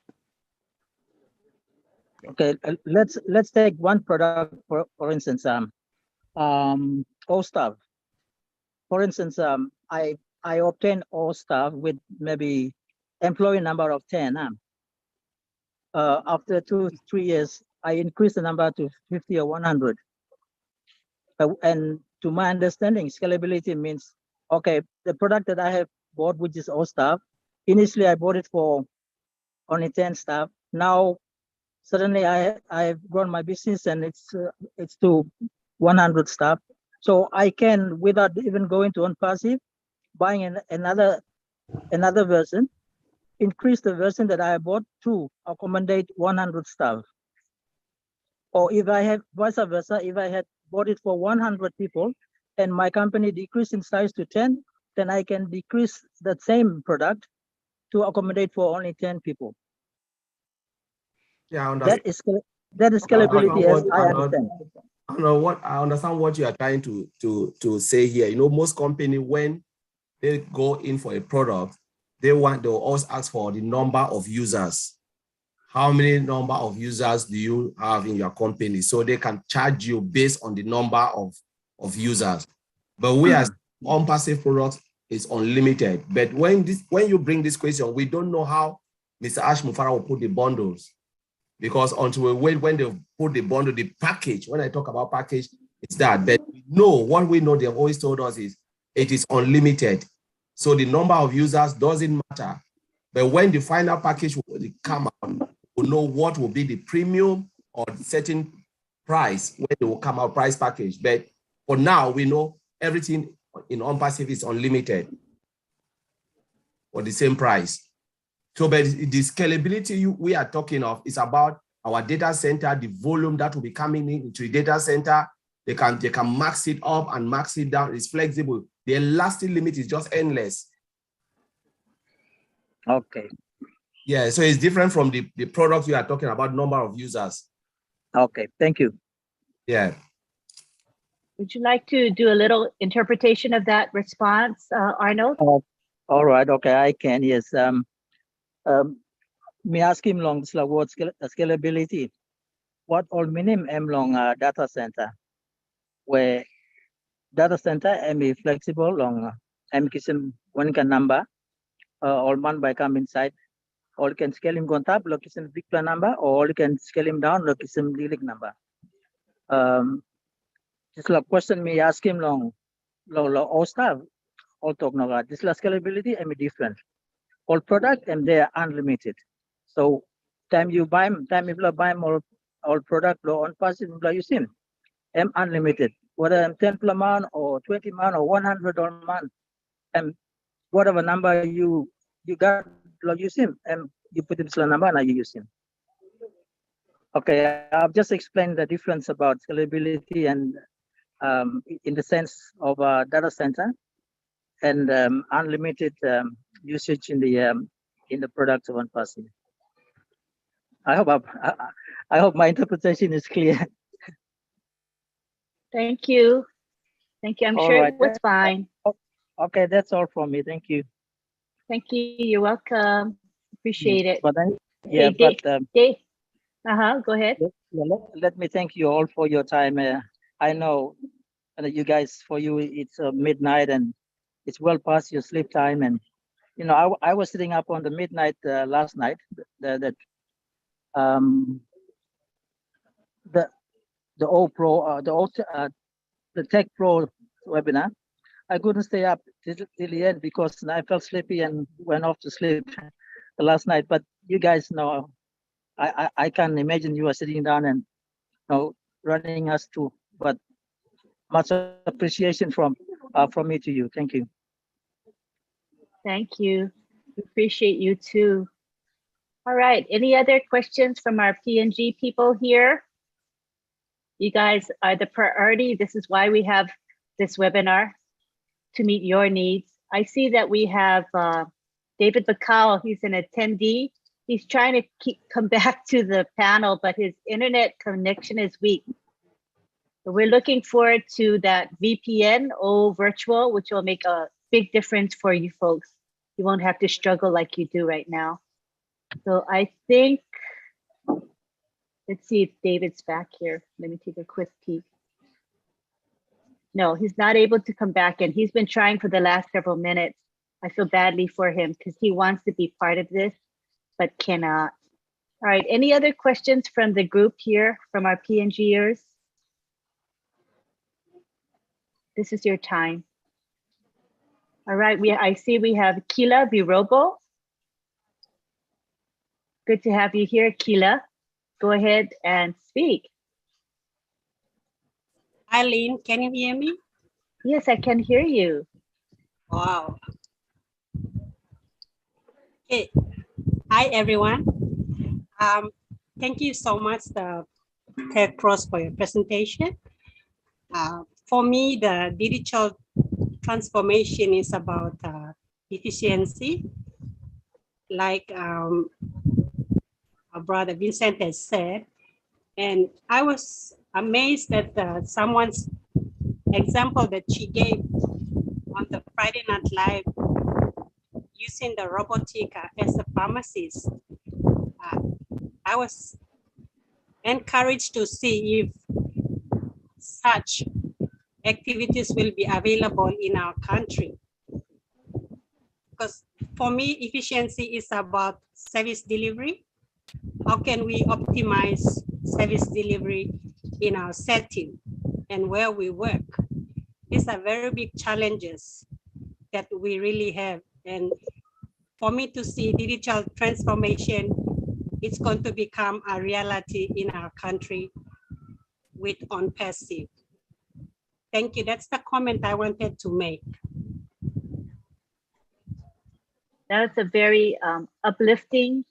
Okay, let's take one product for instance, OSTAF. For instance, I obtain OSTAF with maybe employee number of 10. After 2-3 years, I increase the number to 50 or 100. And to my understanding, scalability means, okay, the product that I have bought, which is OSTAF, initially I bought it for only 10 staff. Now, suddenly I've grown my business and it's to 100 staff. So I can, without even going to on passive, buying another version increase the version that I bought to accommodate 100 staff. Or if I have vice versa, if I had bought it for 100 people and my company decreased in size to 10, then I can decrease that same product to accommodate for only 10 people. Yeah, I understand. That is scalability as I understand. I understand what you are trying to say here. You know, most companies, when they go in for a product, they'll always ask for the number of users. How many number of users do you have in your company? So they can charge you based on the number of users. But we as on-passive products is unlimited. But when you bring this question, we don't know how Mr. Ash Mufara will put the bundles. Because until we wait when they put the bundle, the package, when I talk about package, it's that. But what we know they've always told us is it is unlimited. So the number of users doesn't matter. But when the final package will come out, we'll know what will be the premium or certain price when they will come out price package. But for now, we know everything in on-passive is unlimited for the same price. So, but the scalability we are talking of is about our data center, the volume that will be coming into the data center. They can max it up and max it down. It's flexible. The elastic limit is just endless. Okay. Yeah, so it's different from the product you are talking about, number of users. Okay, thank you. Yeah. Would you like to do a little interpretation of that response, Arnold? All right. Okay, I can. Yes. Me ask him long what scalability. What all meaning long data center where data center be flexible long kism one can number all man by come inside or can scale him on top location big plan number or you can scale him down location league number. Just like question me ask him long all stuff all talk no this scalability different. All product and they are unlimited. So time you buy more all product low on passive you see unlimited. Whether I'm 10 per month or 20 month or 100 a month, and whatever number you got you see and you put this number and you use him. Okay, I've just explained the difference about scalability and in the sense of data center and unlimited usage in the products of one person. I hope my interpretation is clear. Thank you. Thank you. I'm sure it was fine. Okay, that's all from me. Thank you. Thank you. You're welcome. Appreciate it. But go ahead. Let me thank you all for your time. I know you guys, for you, it's midnight and it's well past your sleep time. And you know, I was sitting up on the midnight last night. The Tech Pro webinar. I couldn't stay up till the end because I felt sleepy and went off to sleep last night. But you guys know, I can imagine you are sitting down and running us too. But much appreciation from me to you. Thank you. Thank you. We appreciate you too. All right. Any other questions from our PNG people here? You guys are the priority. This is why we have this webinar, to meet your needs. I see that we have David Bacall. He's an attendee. He's trying to come back to the panel, but his internet connection is weak. So we're looking forward to that VPN virtual, which will make a big difference for you folks. You won't have to struggle like you do right now. So I think, let's see if David's back here. Let me take a quick peek. No, he's not able to come back in. He's been trying for the last several minutes. I feel badly for him because he wants to be part of this, but cannot. All right, any other questions from the group here, from our PNGers? This is your time. All right, I see we have Kila Virobo. Good to have you here, Kila. Go ahead and speak. Eileen, can you hear me? Yes, I can hear you. Wow. Okay, Hi, everyone. Thank you so much, the Ted Cross, for your presentation. For me, the digital transformation is about efficiency. Like our brother Vincent has said, and I was amazed at someone's example that she gave on the Friday Night Live using the robotic as a pharmacist. I was encouraged to see if such activities will be available in our country. Because for me, efficiency is about service delivery. How can we optimize service delivery in our setting and where we work? These are very big challenges that we really have. And for me to see digital transformation, it's going to become a reality in our country with ONPASSIVE. Thank you. That's the comment I wanted to make. That's a very uplifting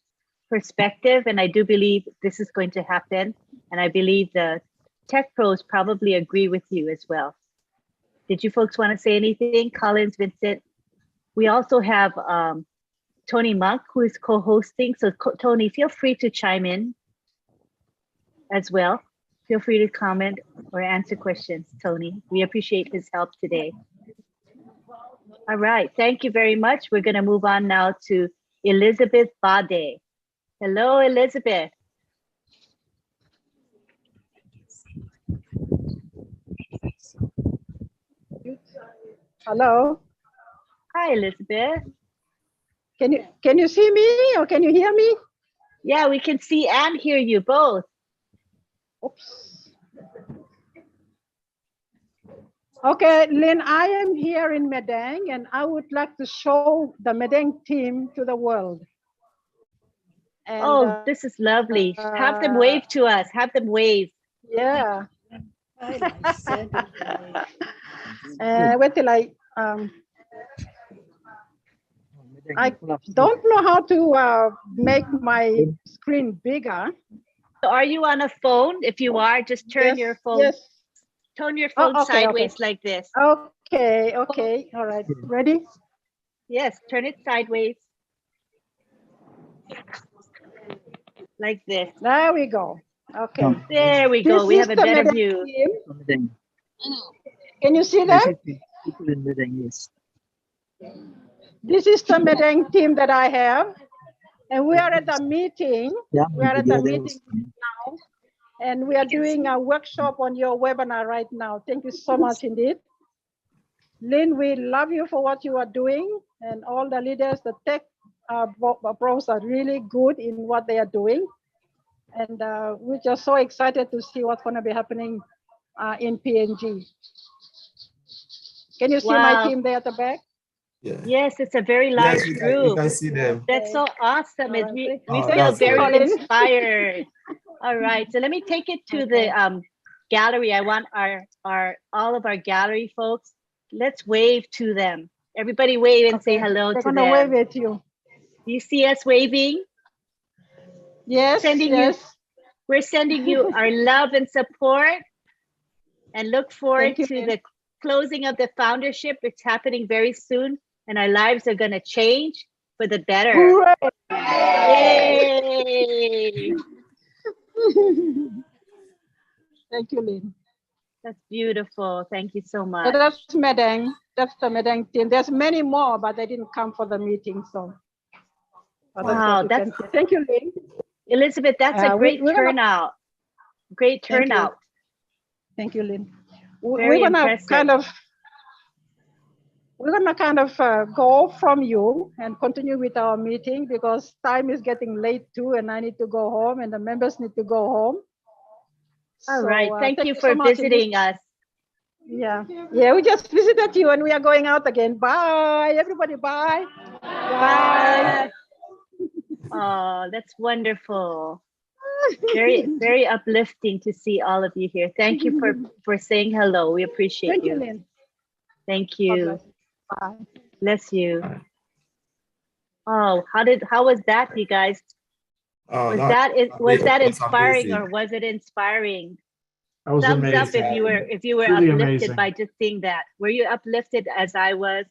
perspective, and I do believe this is going to happen. And I believe the tech pros probably agree with you as well. Did you folks want to say anything? Collins, Vincent? We also have Tony Monk, who is co-hosting. So Tony, feel free to chime in as well. Feel free to comment or answer questions, Tony. We appreciate his help today. All right, thank you very much. We're gonna move on now to Elizabeth Bade. Hello, Elizabeth. Hello. Hi, Elizabeth. Can you see me or can you hear me? Yeah, we can see and hear you both. Oops. Okay, Lynn, I am here in Medang and I would like to show the Medang team to the world. And, this is lovely. Have them wave to us. Have them wave. Yeah. Wait till I don't know how to make my screen bigger. So are you on a phone? If you are, just turn your phone. Yes. Turn your phone sideways like this. Okay, okay. All right. Ready? Yes, turn it sideways. Like this. There we go. Okay. There we go. We have a better view. Team. Can you see that? This is the Medang team that I have. And we are at the meeting. We are at the meeting now. And we are doing a workshop on your webinar right now. Thank you so much indeed. Lynn, we love you for what you are doing. And all the leaders, the tech pros are really good in what they are doing. And we're just so excited to see what's going to be happening in PNG. Can you see my team there at the back? Yeah. Yes, it's a very large group. You can see them. That's so awesome. Right. We feel very inspired. All right, so let me take it to the gallery. I want all of our gallery folks. Let's wave to them. Everybody wave and say hello to them. We're gonna wave at you. Do you see us waving? Yes, We're sending you our love and support, and look forward to the closing of the foundership. It's happening very soon, and our lives are going to change for the better. Hooray! Yay! Thank you, Lynn. That's beautiful. Thank you so much. So that's Medang. That's the Medang team. There's many more, but they didn't come for the meeting. So wow, thank you, Lynn. Elizabeth, that's a great turnout. Great turnout. Thank you, Lynn. Very impressive. We're gonna kind of go from you and continue with our meeting because time is getting late too, and I need to go home, and the members need to go home. All right. Thank you for visiting us. Yeah, we just visited you, and we are going out again. Bye, everybody. Bye. Bye. Oh, that's wonderful. Very uplifting to see all of you here. Thank you for saying hello. We appreciate you. Thank you, Lynn. Thank you. Bye. Bless you. Oh, how was that, you guys? Oh, Was was that inspiring, amazing. or was it inspiring? That was Thumbs up amazing. if you were Truly uplifted amazing. by just seeing that. Were you uplifted as I was?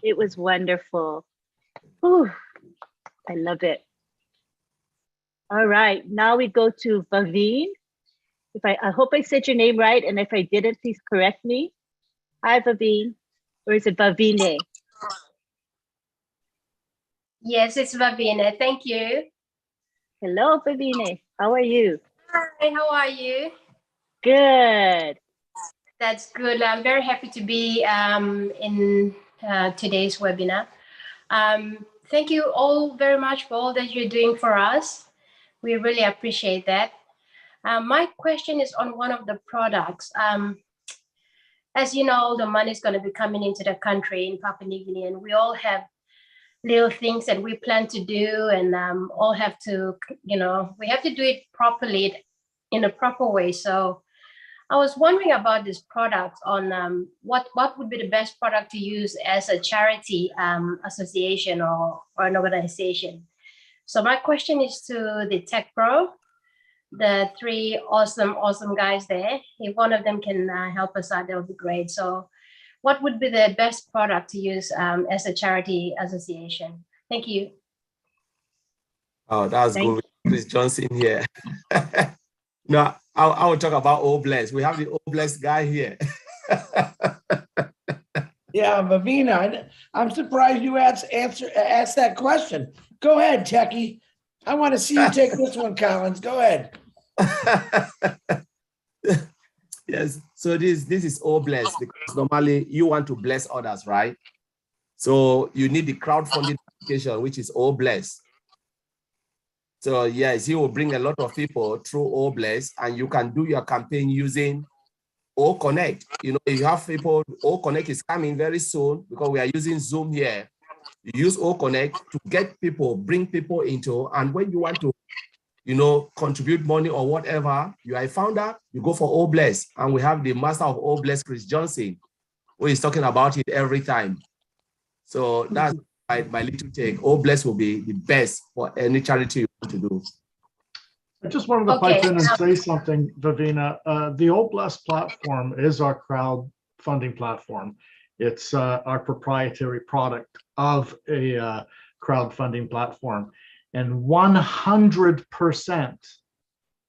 It was wonderful. Whew, I love it. All right, now we go to Vaveen. I hope I said your name right, and if I didn't, please correct me. Hi, Vaveen. Or is it Vavine? Yes, it's Vavina. Thank you. Hello, Vavine. How are you? Hi, how are you? Good. That's good. I'm very happy to be in today's webinar. Thank you all very much for all that you're doing for us. We really appreciate that. My question is on one of the products. As you know, the money is going to be coming into the country in Papua New Guinea, and we all have little things that we plan to do, and all have to, we have to do it properly in a proper way. So I was wondering about this product on what would be the best product to use as a charity association or an organization. So my question is to the Tech Pro, the three awesome guys there. If one of them can help us out, that would be great. So what would be the best product to use as a charity association? Thank you. Oh, that's good. Chris Johnson here. No, I will talk about Obless. We have the Obless guy here. Yeah, Vavina, I'm surprised you asked that question. Go ahead, Techie. I want to see you take this one, Collins. Go ahead. Yes, so this is Obless, because normally you want to bless others, right? So you need the crowdfunding application, which is Obless. So yes, you will bring a lot of people through Obless, and you can do your campaign using OConnect. You know, if you have people, OConnect is coming very soon because we are using Zoom here. You use OConnect to get people, bring people into, and when you want to, contribute money or whatever, you are a founder, you go for Obless, and we have the master of Obless, Chris Johnson, who is talking about it every time. So that's my little take. Obless will be the best for any charity you want to do. I just wanted to pipe in and say something, Vavina. The Obless platform is our crowdfunding platform. It's our proprietary product of a crowdfunding platform. And 100%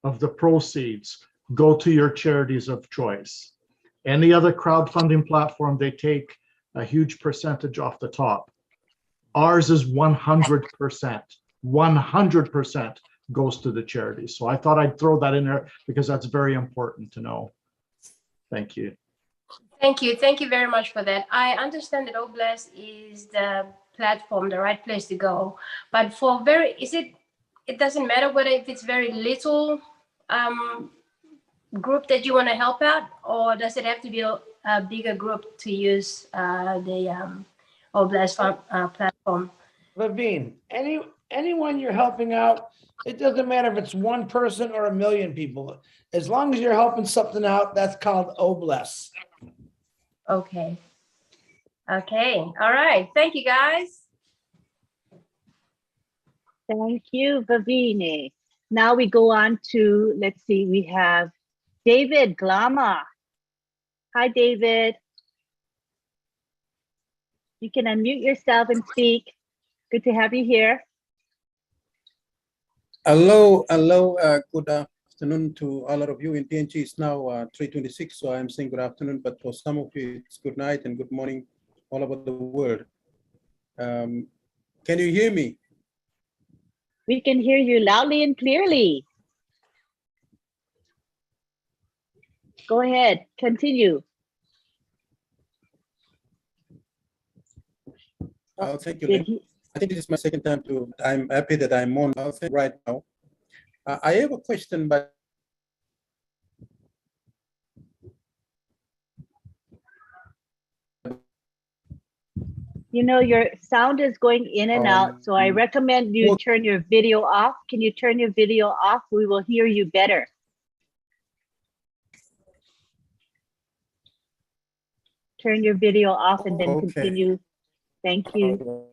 of the proceeds go to your charities of choice. Any other crowdfunding platform, they take a huge percentage off the top. Ours is 100%. 100% goes to the charities. So I thought I'd throw that in there because that's very important to know. Thank you. Thank you. Thank you very much for that. I understand that Obless is the platform, the right place to go. But for it doesn't matter whether if it's very little group that you want to help out, or does it have to be a bigger group to use the Obless platform? Vavine, anyone you're helping out, it doesn't matter if it's one person or 1 million people. As long as you're helping something out, that's called Obless. Okay. Okay. All right. Thank you, guys. Thank you, Vavine. Now we go on to, let's see, we have David Glama. Hi, David. You can unmute yourself and speak. Good to have you here. Hello. Good afternoon to all of you. In PNG, it's now 3:26, so I'm saying good afternoon, but for some of you, it's good night and good morning all over the world. Can you hear me? We can hear you loudly and clearly. Go ahead, continue. Oh, thank you. I think this is my second time I'm happy that I'm on right now. I have a question, but Your sound is going in and out, so I recommend you turn your video off. Can you turn your video off? We will hear you better. Turn your video off and then continue. Thank you.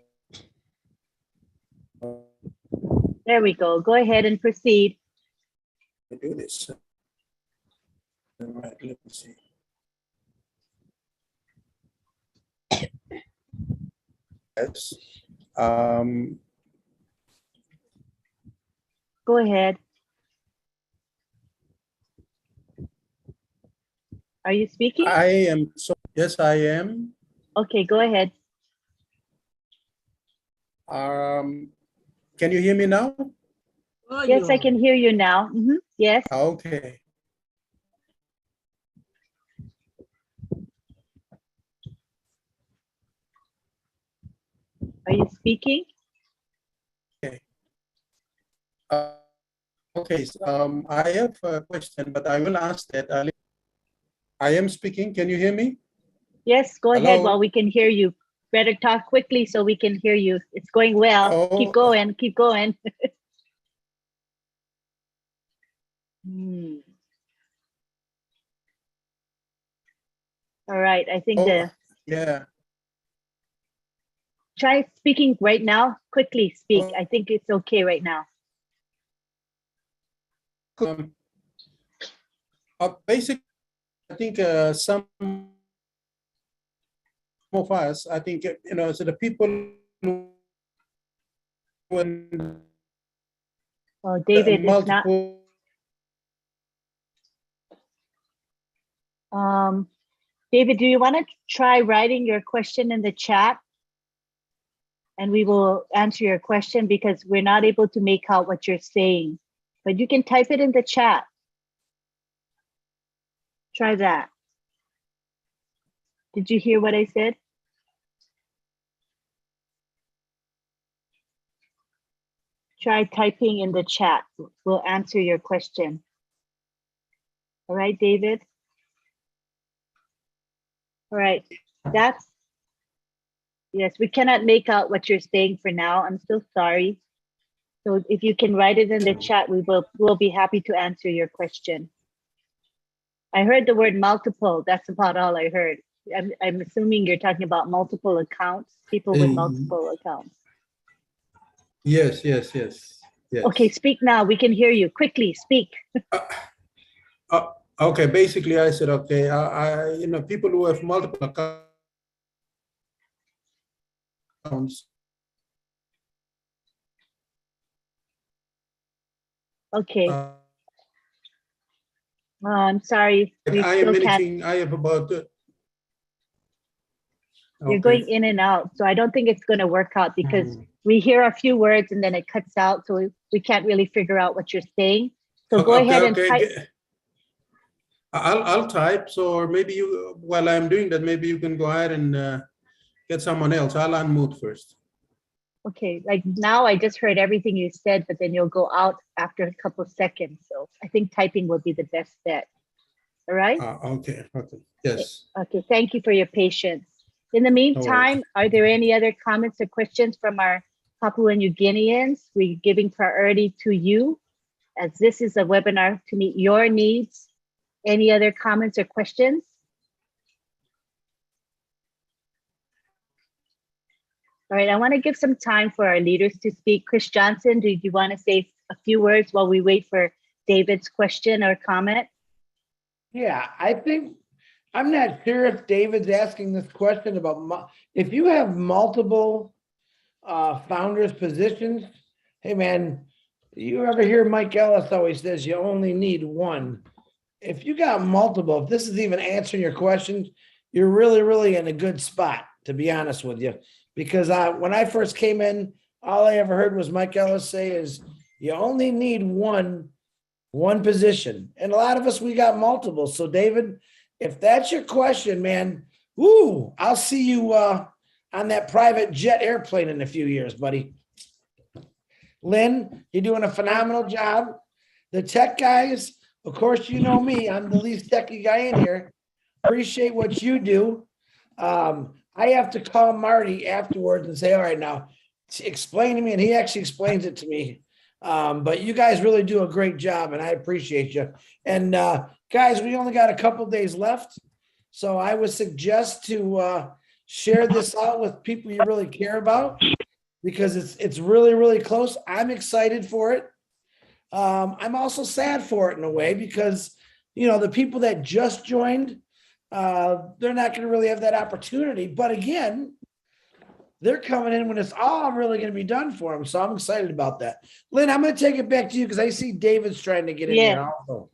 There we go. Go ahead and proceed. I do this. All right, let me see. Yes. Go ahead. Are you speaking? I am. So yes, I am. Okay, go ahead. Can you hear me now? Yes, I can hear you now. Yes. Okay. Are you speaking? Okay. Okay. I have a question, but I will ask that. I am speaking. Can you hear me? Yes, go ahead Hello? while we can hear you. Better talk quickly so we can hear you. It's going well. Oh. Keep going, keep going. All right, I think Yeah. try speaking right now. Quickly speak. I think it's okay right now. Basically, I think some of us, I think, so the people when David, multiple. David, do you want to try writing your question in the chat? And we will answer your question because we're not able to make out what you're saying. But you can type it in the chat. Try that. Did you hear what I said? Try typing in the chat. We'll answer your question. All right, David? All right, yes, we cannot make out what you're saying for now. I'm so sorry. So if you can write it in the chat, we'll be happy to answer your question. I heard the word multiple. That's about all I heard. I'm assuming you're talking about multiple accounts, people with multiple accounts. Yes. Okay, speak now. We can hear you. Quickly, speak. Okay, basically I said, okay, people who have multiple accounts. Okay. I'm sorry. I have about. You're going in and out, so I don't think it's going to work out because we hear a few words and then it cuts out, so we can't really figure out what you're saying. So go ahead and type. I'll type. So or maybe you, while I'm doing that, maybe you can go ahead and get someone else. I'll unmute first. Okay, like now I just heard everything you said, but then you'll go out after a couple of seconds. So I think typing will be the best bet. All right? Okay, yes. Okay, thank you for your patience. In the meantime, are there any other comments or questions from our Papua New Guineans? We're giving priority to you as this is a webinar to meet your needs. Any other comments or questions? All right, I want to give some time for our leaders to speak. Chris Johnson, do you want to say a few words while we wait for David's question or comment? Yeah, I think, I'm not sure if David's asking this question about, if you have multiple founders positions, hey man, you ever hear Mike Ellis always says you only need one. If you got multiple, if this is even answering your questions, you're really in a good spot, to be honest with you. Because when I first came in, all I ever heard was Mike Ellis say is you only need one position. And a lot of us, we got multiple. So David, if that's your question, man, woo, I'll see you on that private jet airplane in a few years, buddy. Lynn, you're doing a phenomenal job. The tech guys, of course, you know me, I'm the least techy guy in here. Appreciate what you do. I have to call Marty afterwards and say, all right, now explain to me. And he actually explains it to me. But you guys really do a great job and I appreciate you. And guys, we only got a couple days left. So I would suggest to share this out with people you really care about. because it's really, really close. I'm excited for it. I'm also sad for it in a way because, you know, the people that just joined, they're not going to really have that opportunity. But again, they're coming in when it's all really going to be done for them. So I'm excited about that. Lynn, I'm going to take it back to you because I see David's trying to get in here also.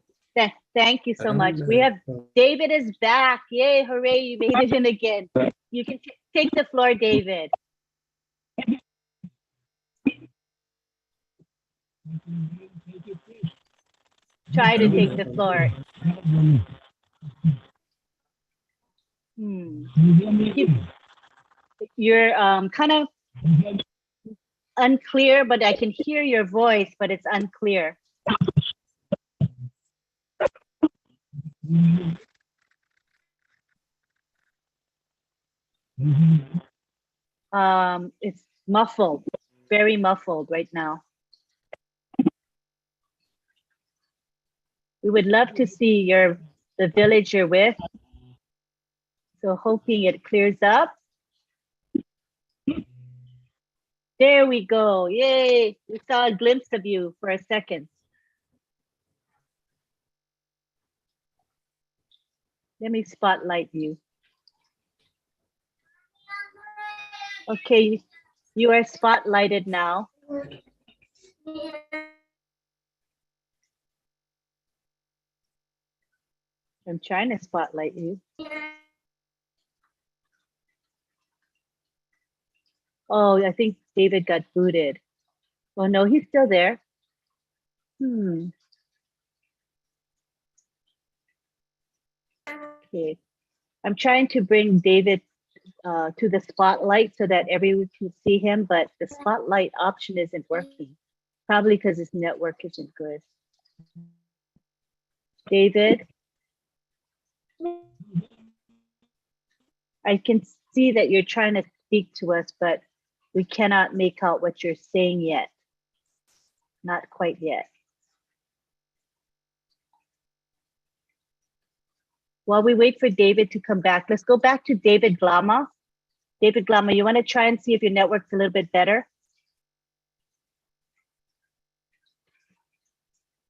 Thank you so much. We have David is back. Yay, hooray, you made it in again. You can take the floor, David. Try to take the floor. You're kind of unclear, but I can hear your voice, but it's unclear. It's muffled, very muffled right now. We would love to see the village you're with. So hoping it clears up. There we go. Yay. We saw a glimpse of you for a second. Let me spotlight you. Okay, you are spotlighted now. I'm trying to spotlight you. Oh, I think David got booted. Oh no, he's still there. Okay, I'm trying to bring David to the spotlight so that everyone can see him, but the spotlight option isn't working. Probably because his network isn't good. David, I can see that you're trying to speak to us, but we cannot make out what you're saying yet. Not quite yet. While we wait for David to come back, let's go back to David Glama. David Glama, you want to try and see if your network's a little bit better?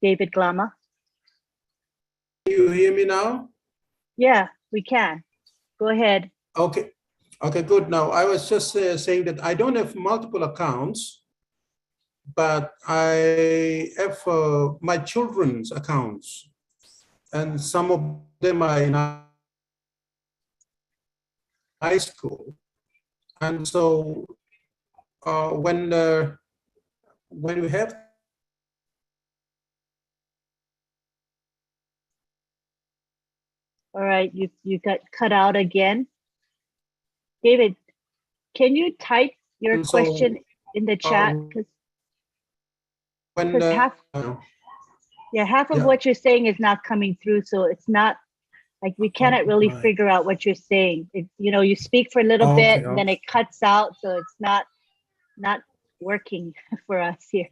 David Glama. You hear me now? Yeah, we can. Go ahead. Okay. Okay, good. Now, I was just saying that I don't have multiple accounts, but I have my children's accounts, and some of them are in high school. And so when we have All right, you got cut out again. David, can you type your question in the chat? Because half of what you're saying is not coming through, so it's not like we cannot really figure out what you're saying. You know, you speak for a little bit, and then it cuts out, so it's not working for us here.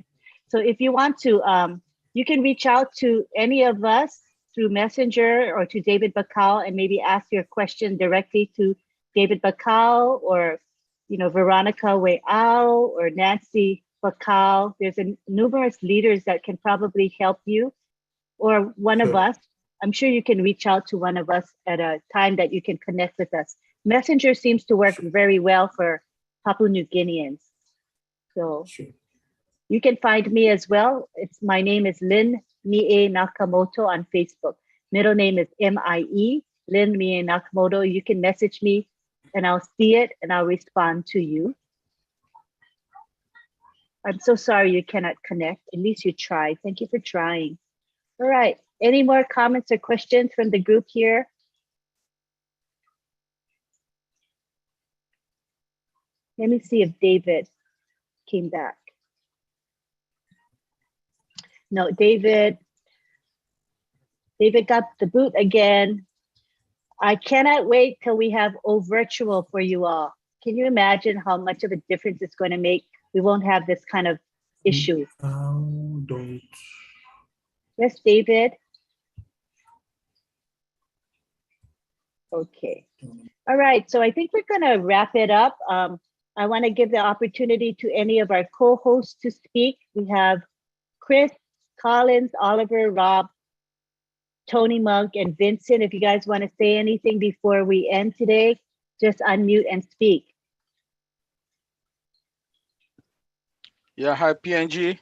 So if you want to, you can reach out to any of us through Messenger or to David Bakal and maybe ask your question directly to David Bakal or, you know, Veronica Weal or Nancy Bakal. There's numerous leaders that can probably help you, or one of us. I'm sure you can reach out to one of us at a time that you can connect with us. Messenger seems to work very well for Papua New Guineans. So you can find me as well. My name is Lynn Mie Nakamoto on Facebook. Middle name is M-I-E, Lynn Mie Nakamoto. You can message me and I'll see it and I'll respond to you. I'm so sorry you cannot connect. At least you tried. Thank you for trying. All right. Any more comments or questions from the group here? Let me see if David came back. No, David got the boot again. I cannot wait till we have O Virtual for you all. Can you imagine how much of a difference it's going to make? We won't have this kind of issue. Yes, David. Okay. All right. So I think we're going to wrap it up. I want to give the opportunity to any of our co-hosts to speak. We have Chris, Collins, Oliver, Rob, Tony Monk, and Vincent. If you guys want to say anything before we end today, just unmute and speak. Yeah, hi PNG.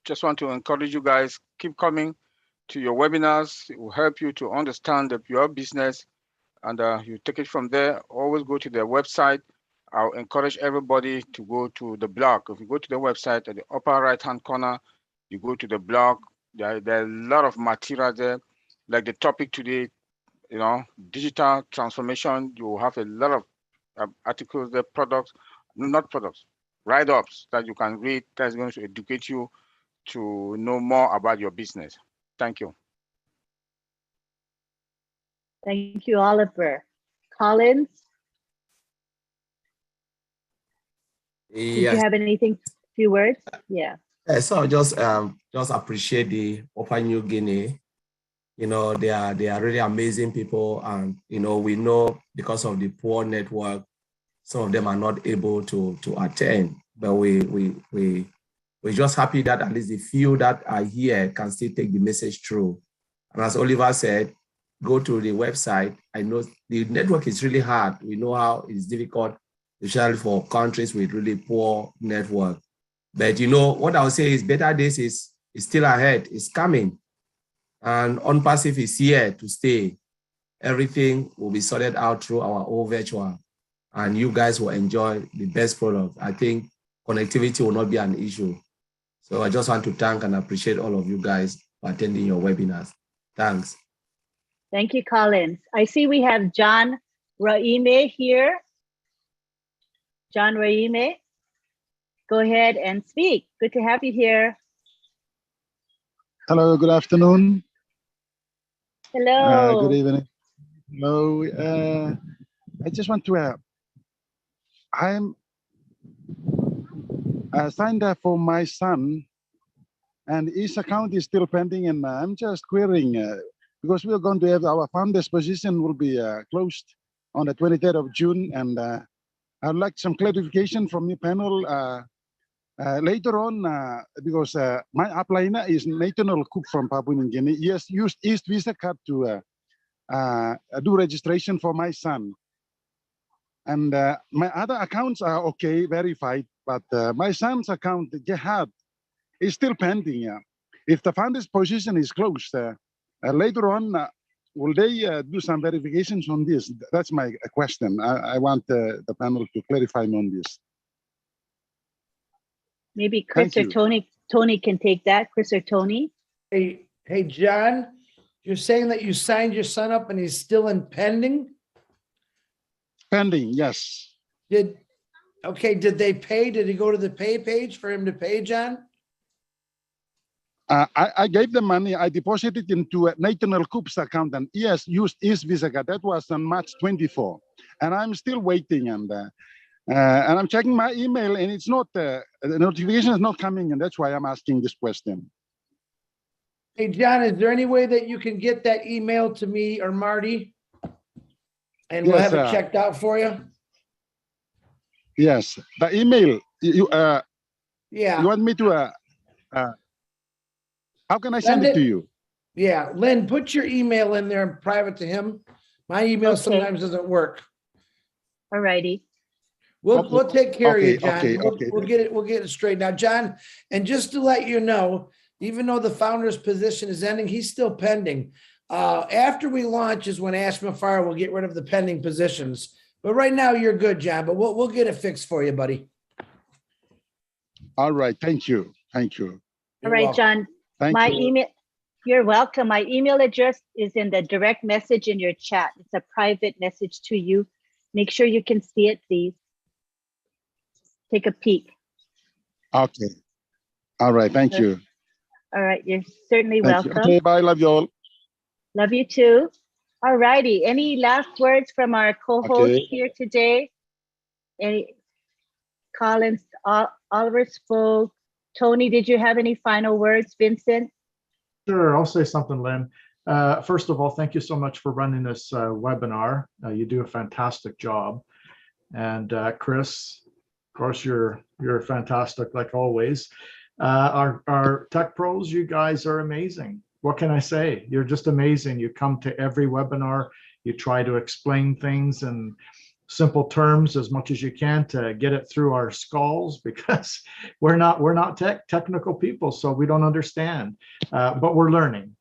Just want to encourage you guys, keep coming to your webinars. It will help you to understand your business, and you take it from there. Always go to their website. I'll encourage everybody to go to the blog. If you go to the website at the upper right-hand corner, you go to the blog. There are a lot of material there, like the topic today, digital transformation. You will have a lot of articles there, write-ups that you can read that's going to educate you to know more about your business. Thank you. Thank you, Oliver. Collins? Did you have anything, few words? Yeah. So I just appreciate the Papua New Guinea. They are really amazing people, and we know because of the poor network, some of them are not able to attend. But we're just happy that at least the few that are here can still take the message through. And as Oliver said, go to the website. I know the network is really hard. We know how it's difficult, especially for countries with really poor network. But what I would say is better days is still ahead. It's coming. And OnPassive is here to stay. Everything will be sorted out through our own virtual, and you guys will enjoy the best product. I think connectivity will not be an issue. So I just want to thank and appreciate all of you guys for attending your webinars. Thanks. Thank you, Collins. I see we have John Raime here. John Raime, go ahead and speak. Good to have you here. Hello, good afternoon. Hello. Good evening. Hello. I just want to, I'm signed up for my son, and his account is still pending, and I'm just querying because we're going to have our founder's position will be closed on the 23rd of June, and I'd like some clarification from your panel later on because my upline is Nathaniel Cook from Papua New Guinea. Yes, used East Visa card to do registration for my son. And my other accounts are okay, verified, but my son's account, the Jihad, is still pending. Yeah. If the founder's position is closed, later on, will they do some verifications on this? That's my question. I want the panel to clarify me on this. Maybe Chris or Tony can take that. Chris or Tony? Hey, John, you're saying that you signed your son up and he's still in pending? Pending, yes. Did they pay? Did he go to the pay page for him to pay, John? I gave the money. I deposited into Nathaniel Cook's account, and yes, used his Visa card. That was on March 24, and I'm still waiting. And I'm checking my email, and it's not the notification is not coming, and that's why I'm asking this question. Hey, John, is there any way that you can get that email to me or Marty, and we'll have it checked out for you? Yes, the email. Yeah. You want me to? How can I send it to you? Yeah, Lynn, put your email in there and private to him. My email sometimes doesn't work. All righty. We'll take care of you, John. We'll get it straight now, John. And just to let you know, even though the founder's position is ending, he's still pending. After we launch is when Ashma Fire will get rid of the pending positions. But right now you're good, John. But we'll get it fixed for you, buddy. All right. Thank you. Thank you. All right, John. My email. You're welcome. My email address is in the direct message in your chat. It's a private message to you. Make sure you can see it, please. Take a peek. Okay. All right. Thank you. All right. You're certainly welcome. Okay. Bye. Love you all. Love you too. All righty. Any last words from our co-host here today? Any Collins, Oliver spoke. Tony, did you have any final words? Vincent? Sure, I'll say something, Lynn. First of all, thank you so much for running this webinar. You do a fantastic job. And Chris, of course, you're fantastic like always. Our tech pros, you guys are amazing. What can I say? You're just amazing. You come to every webinar, you try to explain things in simple terms as much as you can to get it through our skulls, because we're not technical people, so we don't understand. But we're learning,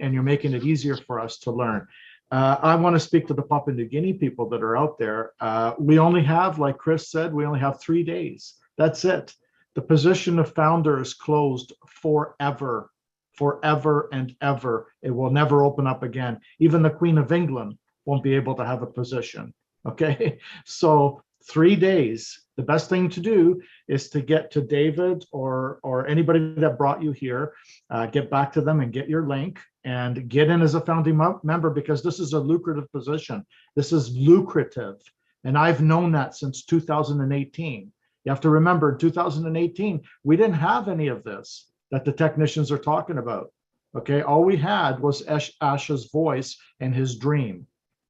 and you're making it easier for us to learn. I want to speak to the Papua New Guinea people that are out there. We only have, like Chris said, we only have 3 days. That's it. The position of founder is closed forever and ever. It will never open up again. Even the Queen of England won't be able to have a position. Okay, so 3 days. The best thing to do is to get to David or anybody that brought you here, get back to them and get your link and get in as a founding member, because this is a lucrative position. This is lucrative. And I've known that since 2018. You have to remember, in 2018, we didn't have any of this that the technicians are talking about. Okay, all we had was Ash's voice and his dream.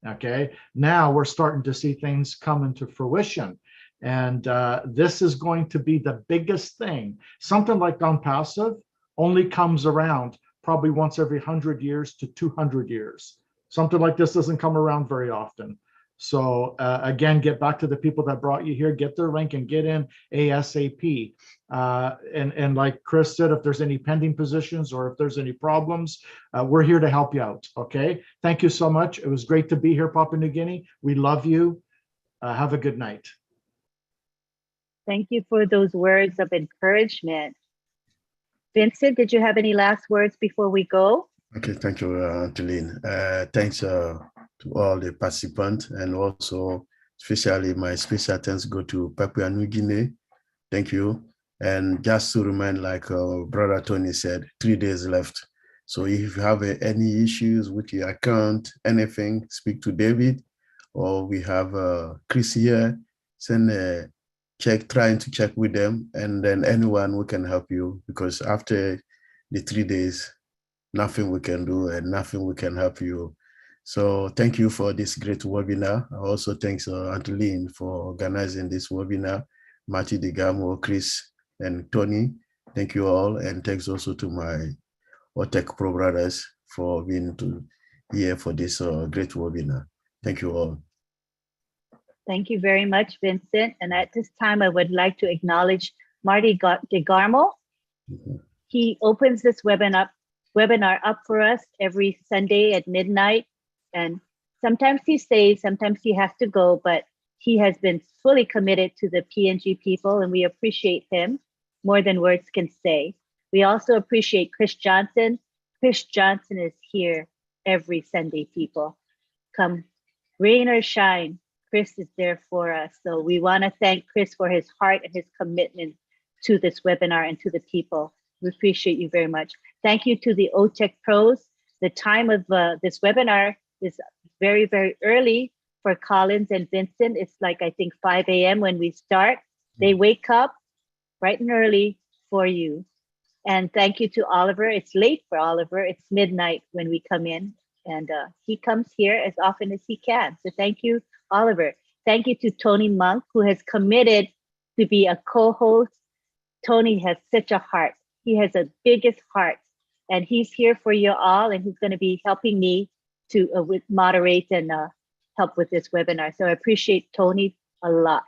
Okay, now we're starting to see things come into fruition. And this is going to be the biggest thing. Something like non-passive only comes around probably once every 100 years to 200 years. Something like this doesn't come around very often. So again, get back to the people that brought you here, get their link and get in ASAP. And like Chris said, if there's any pending positions or if there's any problems, we're here to help you out, okay? Thank you so much. It was great to be here, Papua New Guinea. We love you. Have a good night. Thank you for those words of encouragement. Vincent, did you have any last words before we go? Okay, thank you, Angeline. Thanks to all the participants, and also especially my special thanks go to Papua New Guinea. Thank you. And just to remind, like Brother Tony said, 3 days left. So if you have any issues with your account, anything, speak to David, or we have Chris here, send a check, trying to check with them, and then anyone who can help you, because after the 3 days, nothing we can do and nothing we can help you. So thank you for this great webinar. Also thanks Angeline for organizing this webinar, Marty Digamo, Chris, and Tony. Thank you all, and thanks also to my OTECH Pro brothers for being here for this great webinar. Thank you all. Thank you very much, Vincent. And at this time, I would like to acknowledge Marty DeGarmo. He opens this webinar up for us every Sunday at midnight. And sometimes he stays, sometimes he has to go, but he has been fully committed to the PNG people, and we appreciate him more than words can say. We also appreciate Chris Johnson. Chris Johnson is here every Sunday, people. Come rain or shine, Chris is there for us. So we want to thank Chris for his heart and his commitment to this webinar and to the people. We appreciate you very much. Thank you to the OTECH pros. The time of this webinar is very, very early for Collins and Vincent. It's like, I think 5 a.m. when we start. They wake up bright and early for you. And thank you to Oliver. It's late for Oliver. It's midnight when we come in, and he comes here as often as he can. So thank you, Oliver. Thank you to Tony Monk, who has committed to be a co-host. Tony has such a heart. He has the biggest heart, and he's here for you all, and he's going to be helping me to moderate and help with this webinar. So I appreciate Tony a lot.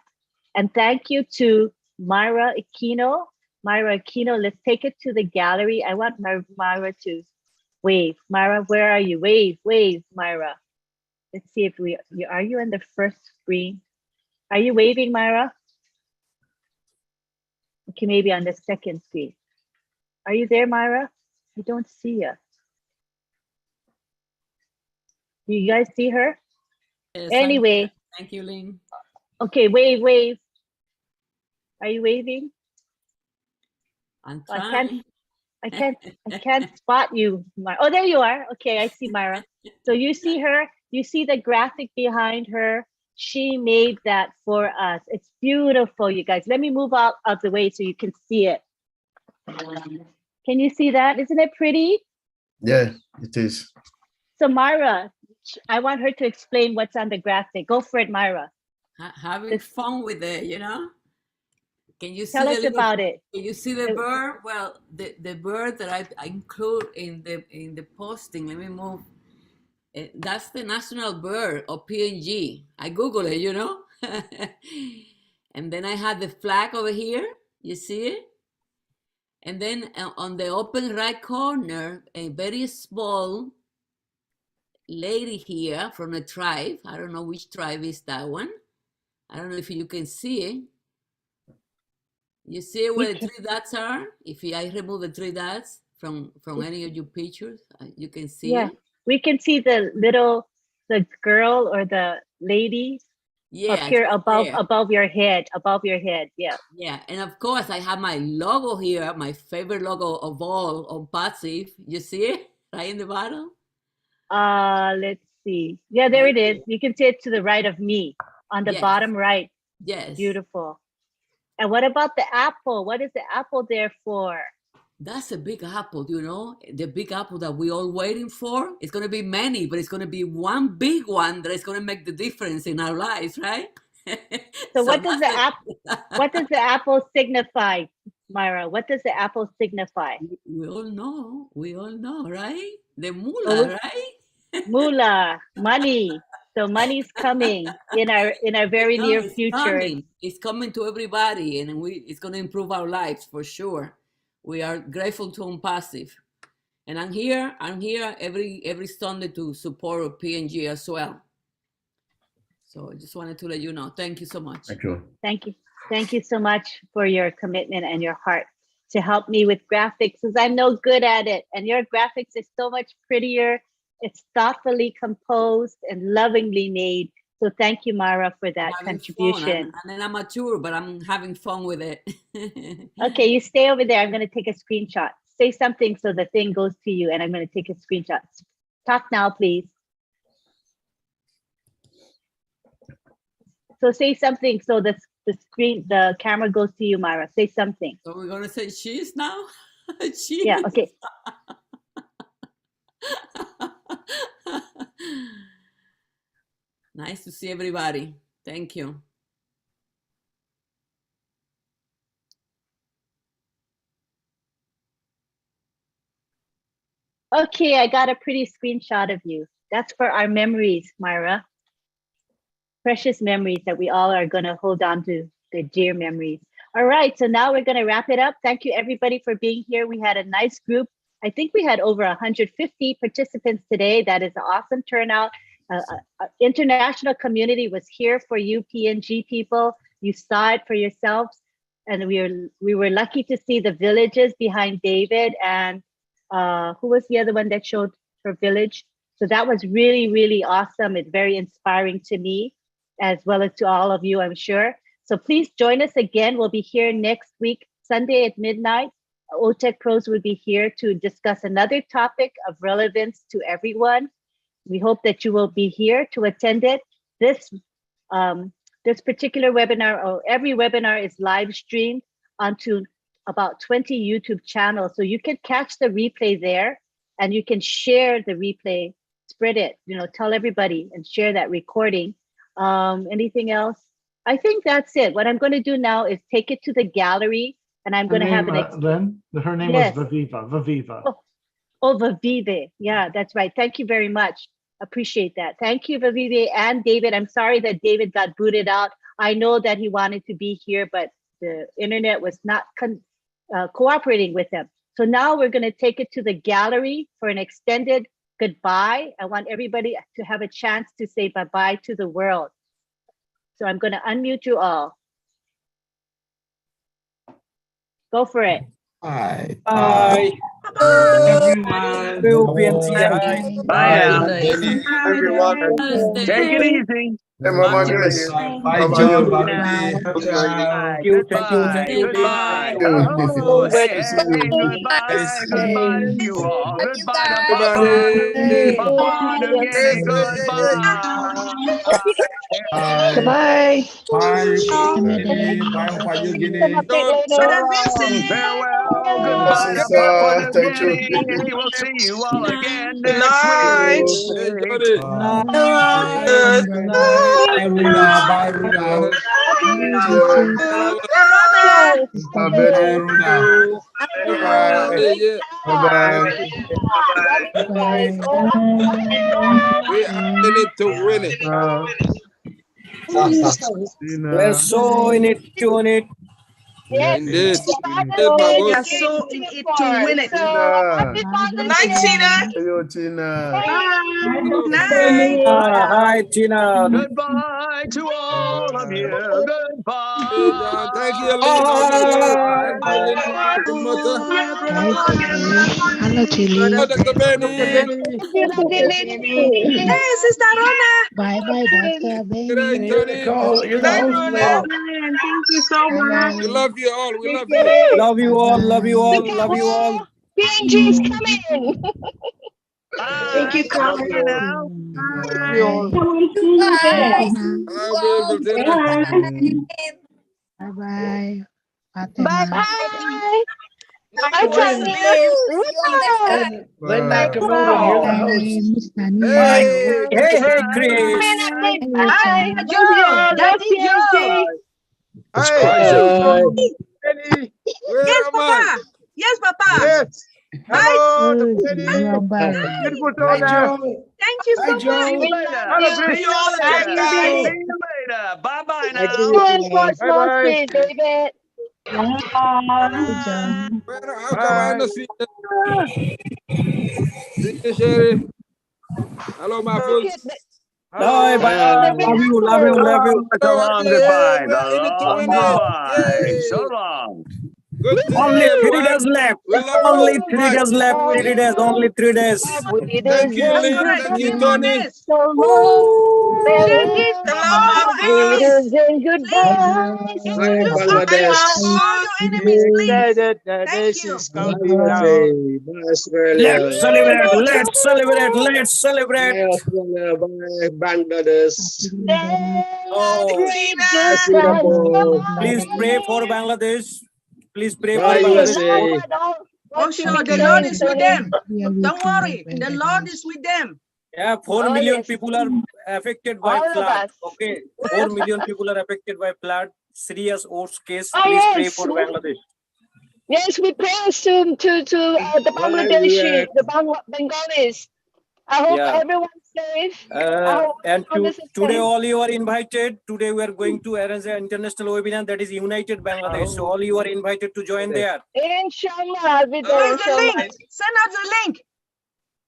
And thank you to Myra Aquino. Myra Aquino, let's take it to the gallery. I want Myra to wave. Myra, where are you? Wave, wave, Myra. Let's see if are you on the first screen? Are you waving, Myra? Okay, maybe on the second screen. Are you there, Myra? I don't see you. Do you guys see her? Yes, anyway. Thank you, Lynn. Okay, wave, wave. Are you waving? I'm trying. I can't spot you, Myra. Oh, there you are. Okay, I see Myra. So you see her, you see the graphic behind her. She made that for us. It's beautiful, you guys. Let me move out of the way so you can see it. Can you see that? Isn't it pretty? Yeah, it is. So Myra, I want her to explain what's on the graphic. Go for it, Myra. having fun with it, you know? Can you see Tell the us little, about it. Can you see the bird? Well, the bird that I include in the posting, let me move. That's the national bird of PNG. I Google it, you know? And then I have the flag over here. You see it? And then on the open right corner, a very small lady here from a tribe. I don't know which tribe is that one. I don't know if you can see it. You see where the three dots are? If I remove the three dots from any of your pictures, you can see it. We can see the girl or the lady up here above your head, yeah. Yeah, and of course I have my logo here, my favorite logo of all on Passive. You see it right in the bottom? Let's see. Yeah, there it is. You can see it to the right of me on the bottom right. Yes. Beautiful. And what about the apple? What is the apple there for? That's a big apple, you know, the big apple that we're all waiting for. It's going to be many, but it's going to be one big one that is going to make the difference in our lives, right? So what does the apple signify, Myra? What does the apple signify? We all know, right? The moolah, right? Moolah, money. So money's coming in our very near future. It's coming to everybody, and it's going to improve our lives for sure. We are grateful to Passive, and I'm here every Sunday to support PNG as well. So I just wanted to let you know. Thank you so much. Thank you. Thank you so much for your commitment and your heart to help me with graphics, because I'm no good at it. And your graphics is so much prettier. It's thoughtfully composed and lovingly made. So thank you, Mara, for that contribution. I'm an amateur, but I'm having fun with it. Okay, you stay over there. I'm going to take a screenshot. Say something so the thing goes to you, and I'm going to take a screenshot. Talk now, please. So say something so the camera goes to you, Myra. Say something. So we're going to say cheese now? Cheese. Yeah, okay. Nice to see everybody. Thank you. Okay, I got a pretty screenshot of you. That's for our memories, Myra. Precious memories that we all are going to hold on to, the dear memories. All right, so now we're going to wrap it up. Thank you, everybody, for being here. We had a nice group. I think we had over 150 participants today. That is an awesome turnout. International community was here for you, PNG people. You saw it for yourselves. And we were lucky to see the villages behind David. And who was the other one that showed her village? So that was really, really awesome. It's very inspiring to me, as well as to all of you, I'm sure. So please join us again. We'll be here next week, Sunday at midnight. OTECH Pros will be here to discuss another topic of relevance to everyone. We hope that you will be here to attend it. This particular webinar, or every webinar, is live streamed onto about 20 YouTube channels. So you can catch the replay there, and you can share the replay, spread it, tell everybody and share that recording. Anything else? I think that's it. What I'm going to do now is take it to the gallery, and I'm going to have Lynn, her name was Vaviva. Oh, Vavive. Yeah, that's right. Thank you very much. Appreciate that. Thank you, Vavive and David. I'm sorry that David got booted out. I know that he wanted to be here, but the internet was not cooperating with him. So now we're going to take it to the gallery for an extended goodbye. I want everybody to have a chance to say bye-bye to the world. So I'm going to unmute you all. Go for it. Bye. Bye. Everyone. Bye. Everyone. Take it easy. Mama Grace. Bye, Joe. Thank you. Goodbye. Oh, hey, goodbye to you all. Goodbye to Papa. Papa again. Goodbye. Goodbye. Bye, Papua New Guinea. So long, farewell, goodbye to Blessings, Papua New thank you. Guinea. We'll see you all again Good next night. week. Good Bye, Ruda. Bye, Ruda. Thank you. Bye, Ruda. Bye-bye. Bye-bye. We are in it to win it. We're so in it, tune it. Indeed. Indeed, my We are boss. so in it to win it. Tina. Good night, Tina. Hello, Tina. Bye. Good night. Hi, Tina. Goodbye to all of you. Goodbye. Thank you, Lynn. Thank you, Lynn. Promoter. Hello, Chili. Oh, Dr. Benny. Hey, Sister Rona. Bye bye, Dr. Good night, Benny. Tony. You're the Night, host, Rona. Lynn. Thank you so much. We love you all. We love you. Love you all, love you all, love you all. PNG is coming. Thank you, Bye Carl. now. Bye. Hello, beautiful. Bye bye. Bye Fatima. bye. Bye, Lynn, Jasmine. Lynn Nakamoto, you're the host. Miss Tanya. Hey, Hey, Chris. Bye. Joe. Daddy Joe. Hey, Yes, where am I? Papa. Yes, Papa. Yes. Bye. Oh, you're bye. Beautiful Hi, Donna. Joe. Thank you Hi, so Joe. See you much. later. See you all again, See guys. you later. Bye-bye now. Small speed, David. Hey, John. How come I not see you? See you, Sherry. Hello, my folks. Bye, bye. Love you, love you, So love long, you. so long goodbye. We are So in it to long win it. goodbye. Yay. So long. Good to see Only 3 everyone. days left. We love you Only so 3 much. days left. 3 days, only 3 days. Thank you, That's Lynn. right. Thank you, 3 more Tony. days. So long, Hello, farewell, enemies. and goodbye. Look up and call your enemies, please. Thank you. Let's celebrate, let's celebrate, let's celebrate. Oh, Great Tina. goodbye. please pray for Bangladesh. Please pray for Tony, Bangladesh. Oh, sure. The Okay, Lord is with them. we are with Don't you, worry. The Lord Bangladesh. is with them. Yeah, 4 Oh, million yes. people are affected by All of flood. us. Okay, 4 million people are affected by flood. Serious worst case. Oh, Please pray yes. for Bangladesh. Yes, we pray to the Bangladeshi, the Bengalis. I hope Yeah. everyone's safe. I hope And everyone is today safe. all you are invited. Today we are going to arrange an international webinar that is United Bangladesh. So all you are invited to join there. Inshallah, I'll be there. Where's the Inshallah. link? Send us the link.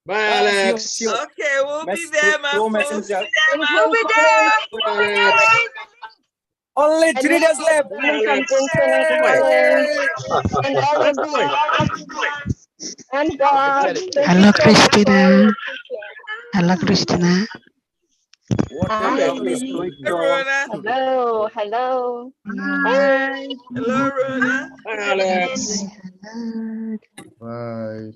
Bye, Alex. Okay, we'll be there, my folks. Messenger. We'll be there. Only 3 days left. And all of and God. Thank Hello, you so much for Christina. all your Hello, Christina. What the hell is going on? Hello, hello. Hi. Hello, Rona. Bye.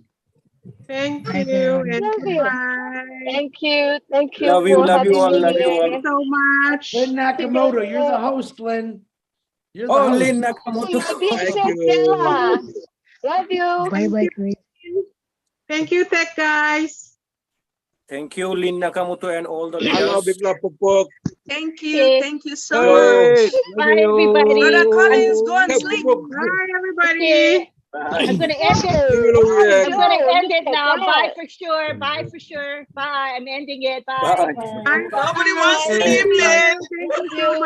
Thank Bye, you and Love you. goodbye. Thank you. Thank you Love you, for love you having all, me love you all. here. So much. Lynn Nakamoto, you're the host, Lynn. You're the Oh, host. Lynn Nakamoto. Love you. Bye bye, Chris. Thank you, tech guys. Thank you, Lynn Nakamoto and all the leaders. Thank you. Thank you so much. Bye, everybody. Brother Collins, go and sleep. Bye, everybody. I'm gonna end it. I'm gonna end it now. Bye for sure. Bye for sure. Bye. I'm ending it. Bye. Bye. Nobody wants to leave, Lynn. Thank you so much.